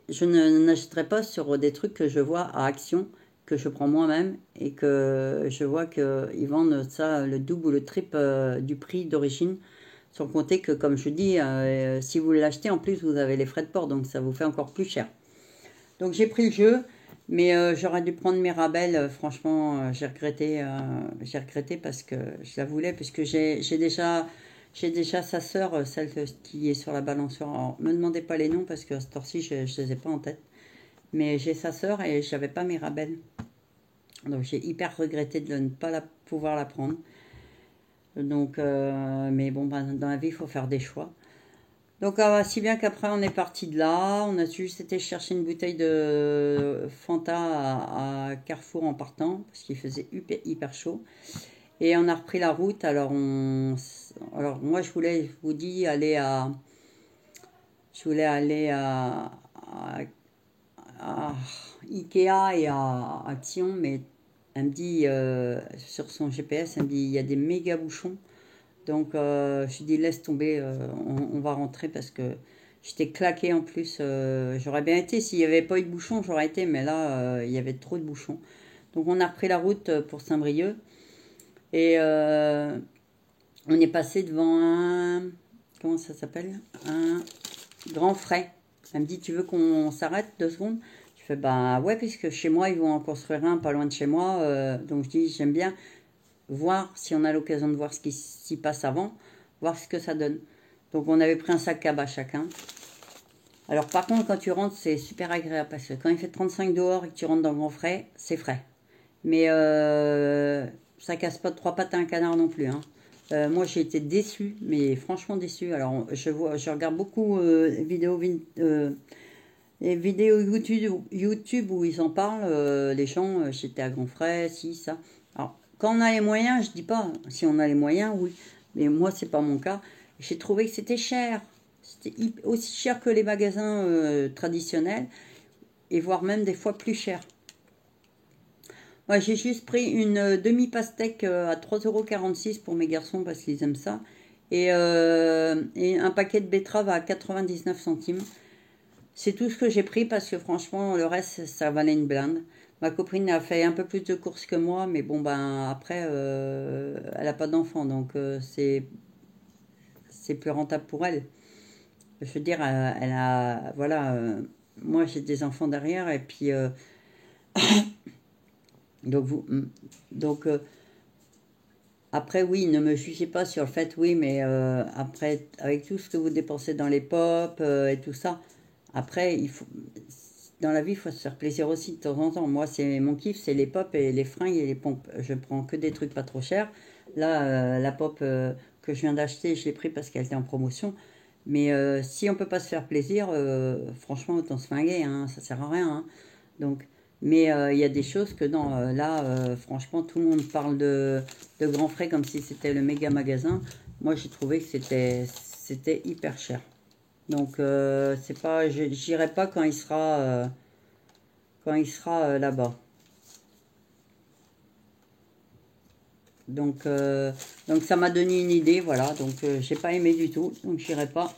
je n'achèterai pas sur des trucs que je vois à Action, que je prends moi-même et que je vois qu'ils vendent ça le double ou le triple du prix d'origine. Sans compter que, comme je dis, si vous l'achetez, en plus, vous avez les frais de port, donc ça vous fait encore plus cher. Donc j'ai pris le jeu, mais j'aurais dû prendre Mirabelle. Franchement, j'ai regretté parce que je la voulais, puisque j'ai déjà sa sœur, celle qui est sur la balançoire. Alors, me demandez pas les noms parce que à cette heure-ci, je ne les ai pas en tête. Mais j'ai sa sœur et j'avais pas Mirabelle. Donc j'ai hyper regretté de ne pas pouvoir la prendre. Donc, mais bon, ben, dans la vie, il faut faire des choix. Donc, si bien qu'après, on est parti de là. On a juste été chercher une bouteille de Fanta à Carrefour en partant, parce qu'il faisait hyper, hyper chaud. Et on a repris la route. Alors, moi, je voulais, je vous dis, je voulais aller à Ikea et à Sion, mais elle me dit, sur son GPS, elle me dit, il y a des méga bouchons. Donc, je dis, laisse tomber, on va rentrer parce que j'étais claquée en plus. J'aurais bien été, s'il n'y avait pas eu de bouchons, j'aurais été, mais là, il y avait trop de bouchons. Donc, on a repris la route pour Saint-Brieuc et on est passé devant comment ça s'appelle? Un Grand Frais. Elle me dit, tu veux qu'on s'arrête 2 secondes? Je fais, bah ouais, puisque chez moi, ils vont en construire un pas loin de chez moi. Donc, je dis, j'aime bien voir si on a l'occasion de voir ce qui s'y passe avant, voir ce que ça donne. Donc on avait pris un sac cabas chacun. Alors par contre quand tu rentres c'est super agréable parce que quand il fait 35 dehors et que tu rentres dans le Grand Frais, c'est frais. Mais ça casse pas de 3 pattes à un canard non plus. Hein. Moi j'ai été déçue, mais franchement déçue. Alors je regarde beaucoup les vidéos YouTube où ils en parlent, les gens, j'étais à Grand Frais, si, ça. Alors, quand on a les moyens, je dis pas, si on a les moyens, oui. Mais moi, c'est pas mon cas. J'ai trouvé que c'était cher. C'était aussi cher que les magasins traditionnels, et voire même des fois plus cher. Moi, j'ai juste pris une demi-pastèque à 3,46 € pour mes garçons parce qu'ils aiment ça. Et un paquet de betteraves à 99 centimes. C'est tout ce que j'ai pris parce que franchement, le reste, ça valait une blinde. Ma copine a fait un peu plus de courses que moi, mais bon, ben après, elle n'a pas d'enfant, donc c'est plus rentable pour elle. Je veux dire, elle a, voilà, moi j'ai des enfants derrière, et puis, donc, donc après, oui, ne me jugez pas sur le fait, oui, mais après, avec tout ce que vous dépensez dans les pop et tout ça, après, dans la vie, il faut se faire plaisir aussi de temps en temps. Moi, c'est mon kiff, c'est les pop et les fringues et les pompes. Je prends que des trucs pas trop chers. Là, la pop que je viens d'acheter, je l'ai pris parce qu'elle était en promotion. Mais si on peut pas se faire plaisir, franchement, autant se flinguer, hein, ça sert à rien. Hein. Donc, mais il y a des choses que non, là, franchement, tout le monde parle de Grand Frais comme si c'était le méga magasin. Moi, j'ai trouvé que c'était hyper cher. Donc, c'est pas, j'irai pas quand il sera là-bas. Donc ça m'a donné une idée, voilà. Donc, j'ai pas aimé du tout, donc j'irai pas.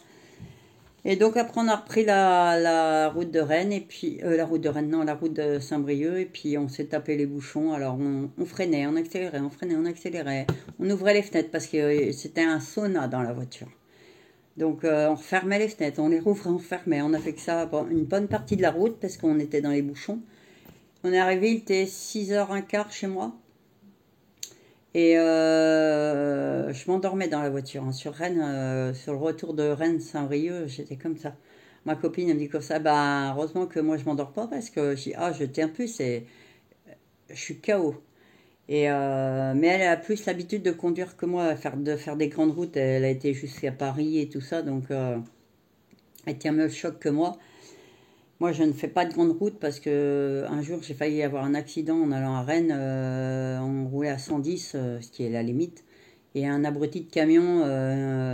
Et donc après on a repris la route de Rennes et puis la route de Rennes, non, la route de Saint-Brieuc, et puis on s'est tapé les bouchons. Alors on freinait, on accélérait, on freinait, on accélérait, on ouvrait les fenêtres parce que c'était un sauna dans la voiture. Donc on refermait les fenêtres, on les rouvrait, on fermait. On a fait que ça une bonne partie de la route parce qu'on était dans les bouchons. On est arrivé, il était 6h15 chez moi. Et je m'endormais dans la voiture. Hein. Sur Rennes, sur le retour de Rennes-Saint-Brieuc, j'étais comme ça. Ma copine elle me dit comme ça, bah heureusement que moi je m'endors pas parce que je tiens plus, je suis KO. Et mais elle a plus l'habitude de conduire que moi, de faire des grandes routes. Elle a été jusqu'à Paris et tout ça, donc elle tient mieux le choc que moi. Moi, je ne fais pas de grande route parce que un jour, j'ai failli avoir un accident en allant à Rennes. On roulait à 110, ce qui est la limite. Et un abruti de camion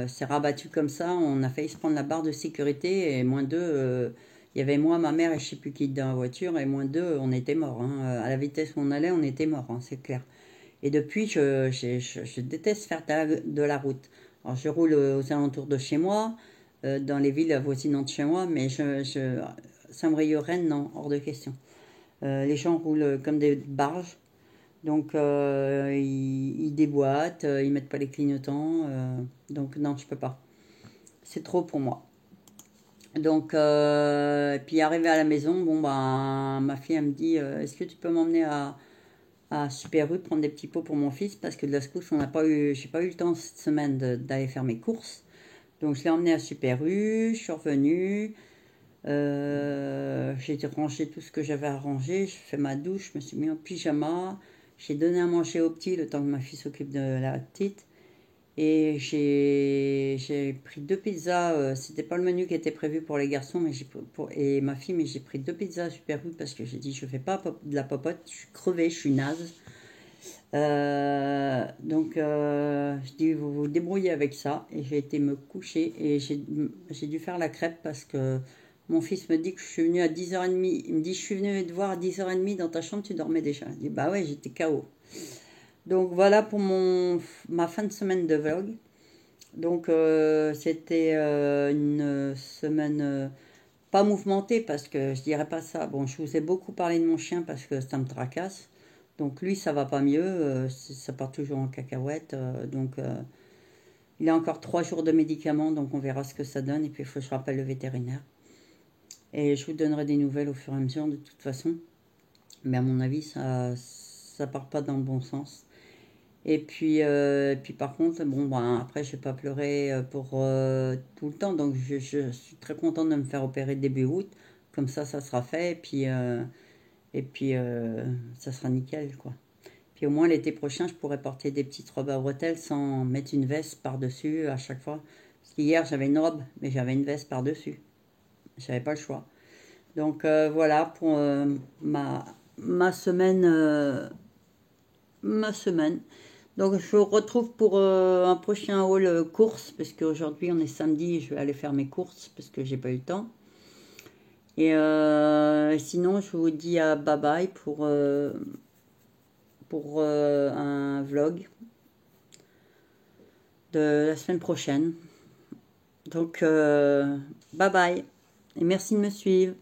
s'est rabattu comme ça. On a failli se prendre la barre de sécurité. Et moins deux, il y avait moi, ma mère et je ne sais plus qui dans la voiture. Et moins deux, on était morts. Hein. À la vitesse où on allait, on était morts, hein, c'est clair. Et depuis, je déteste faire de la route. Alors, je roule aux alentours de chez moi. dans les villes avoisinantes chez moi, mais Saint-Brieuc-Rennes, non, hors de question. Les gens roulent comme des barges, donc ils déboîtent, ils mettent pas les clignotants, donc non, je peux pas. C'est trop pour moi. Donc, puis arrivé à la maison, bon bah ma fille elle me dit, est-ce que tu peux m'emmener à Super U prendre des petits pots pour mon fils parce que de la secousse j'ai pas eu le temps cette semaine d'aller faire mes courses. Donc je l'ai emmené à Super U, je suis revenue, j'ai rangé tout ce que j'avais à ranger, j'ai fait ma douche, je me suis mis en pyjama, j'ai donné à manger au petit le temps que ma fille s'occupe de la petite. Et j'ai pris deux pizzas, c'était pas le menu qui était prévu pour les garçons mais et ma fille, mais j'ai pris deux pizzas Super U parce que j'ai dit je fais pas de la popote, je suis crevée, je suis naze. Donc je dis vous vous débrouillez avec ça et j'ai été me coucher et j'ai dû faire la crêpe parce que mon fils me dit que je suis venue à 10h30. Il me dit je suis venue te voir à 10h30 dans ta chambre, tu dormais déjà. Je dis bah ouais, j'étais KO. Donc voilà pour ma fin de semaine de vlog. Donc c'était une semaine pas mouvementée parce que je dirais pas ça. Bon, je vous ai beaucoup parlé de mon chien parce que ça me tracasse. Donc lui, ça va pas mieux, ça part toujours en cacahuète. Donc il a encore 3 jours de médicaments, donc on verra ce que ça donne. Et puis il faut que je rappelle le vétérinaire. Et je vous donnerai des nouvelles au fur et à mesure de toute façon. Mais à mon avis, ça part pas dans le bon sens. Et puis par contre, bon, ben, après, je vais pas pleurer pour tout le temps. Donc je suis très contente de me faire opérer début août. Comme ça sera fait. Et puis ça sera nickel, quoi. Puis au moins l'été prochain, je pourrais porter des petites robes à bretelles sans mettre une veste par-dessus à chaque fois. Parce qu'hier, j'avais une robe, mais j'avais une veste par-dessus. J'avais pas le choix. Donc voilà pour ma semaine. Ma semaine. Donc je vous retrouve pour un prochain haul course, parce qu'aujourd'hui on est samedi et je vais aller faire mes courses parce que j'ai pas eu le temps. Et sinon, je vous dis à bye bye pour un vlog de la semaine prochaine. Donc bye bye et merci de me suivre.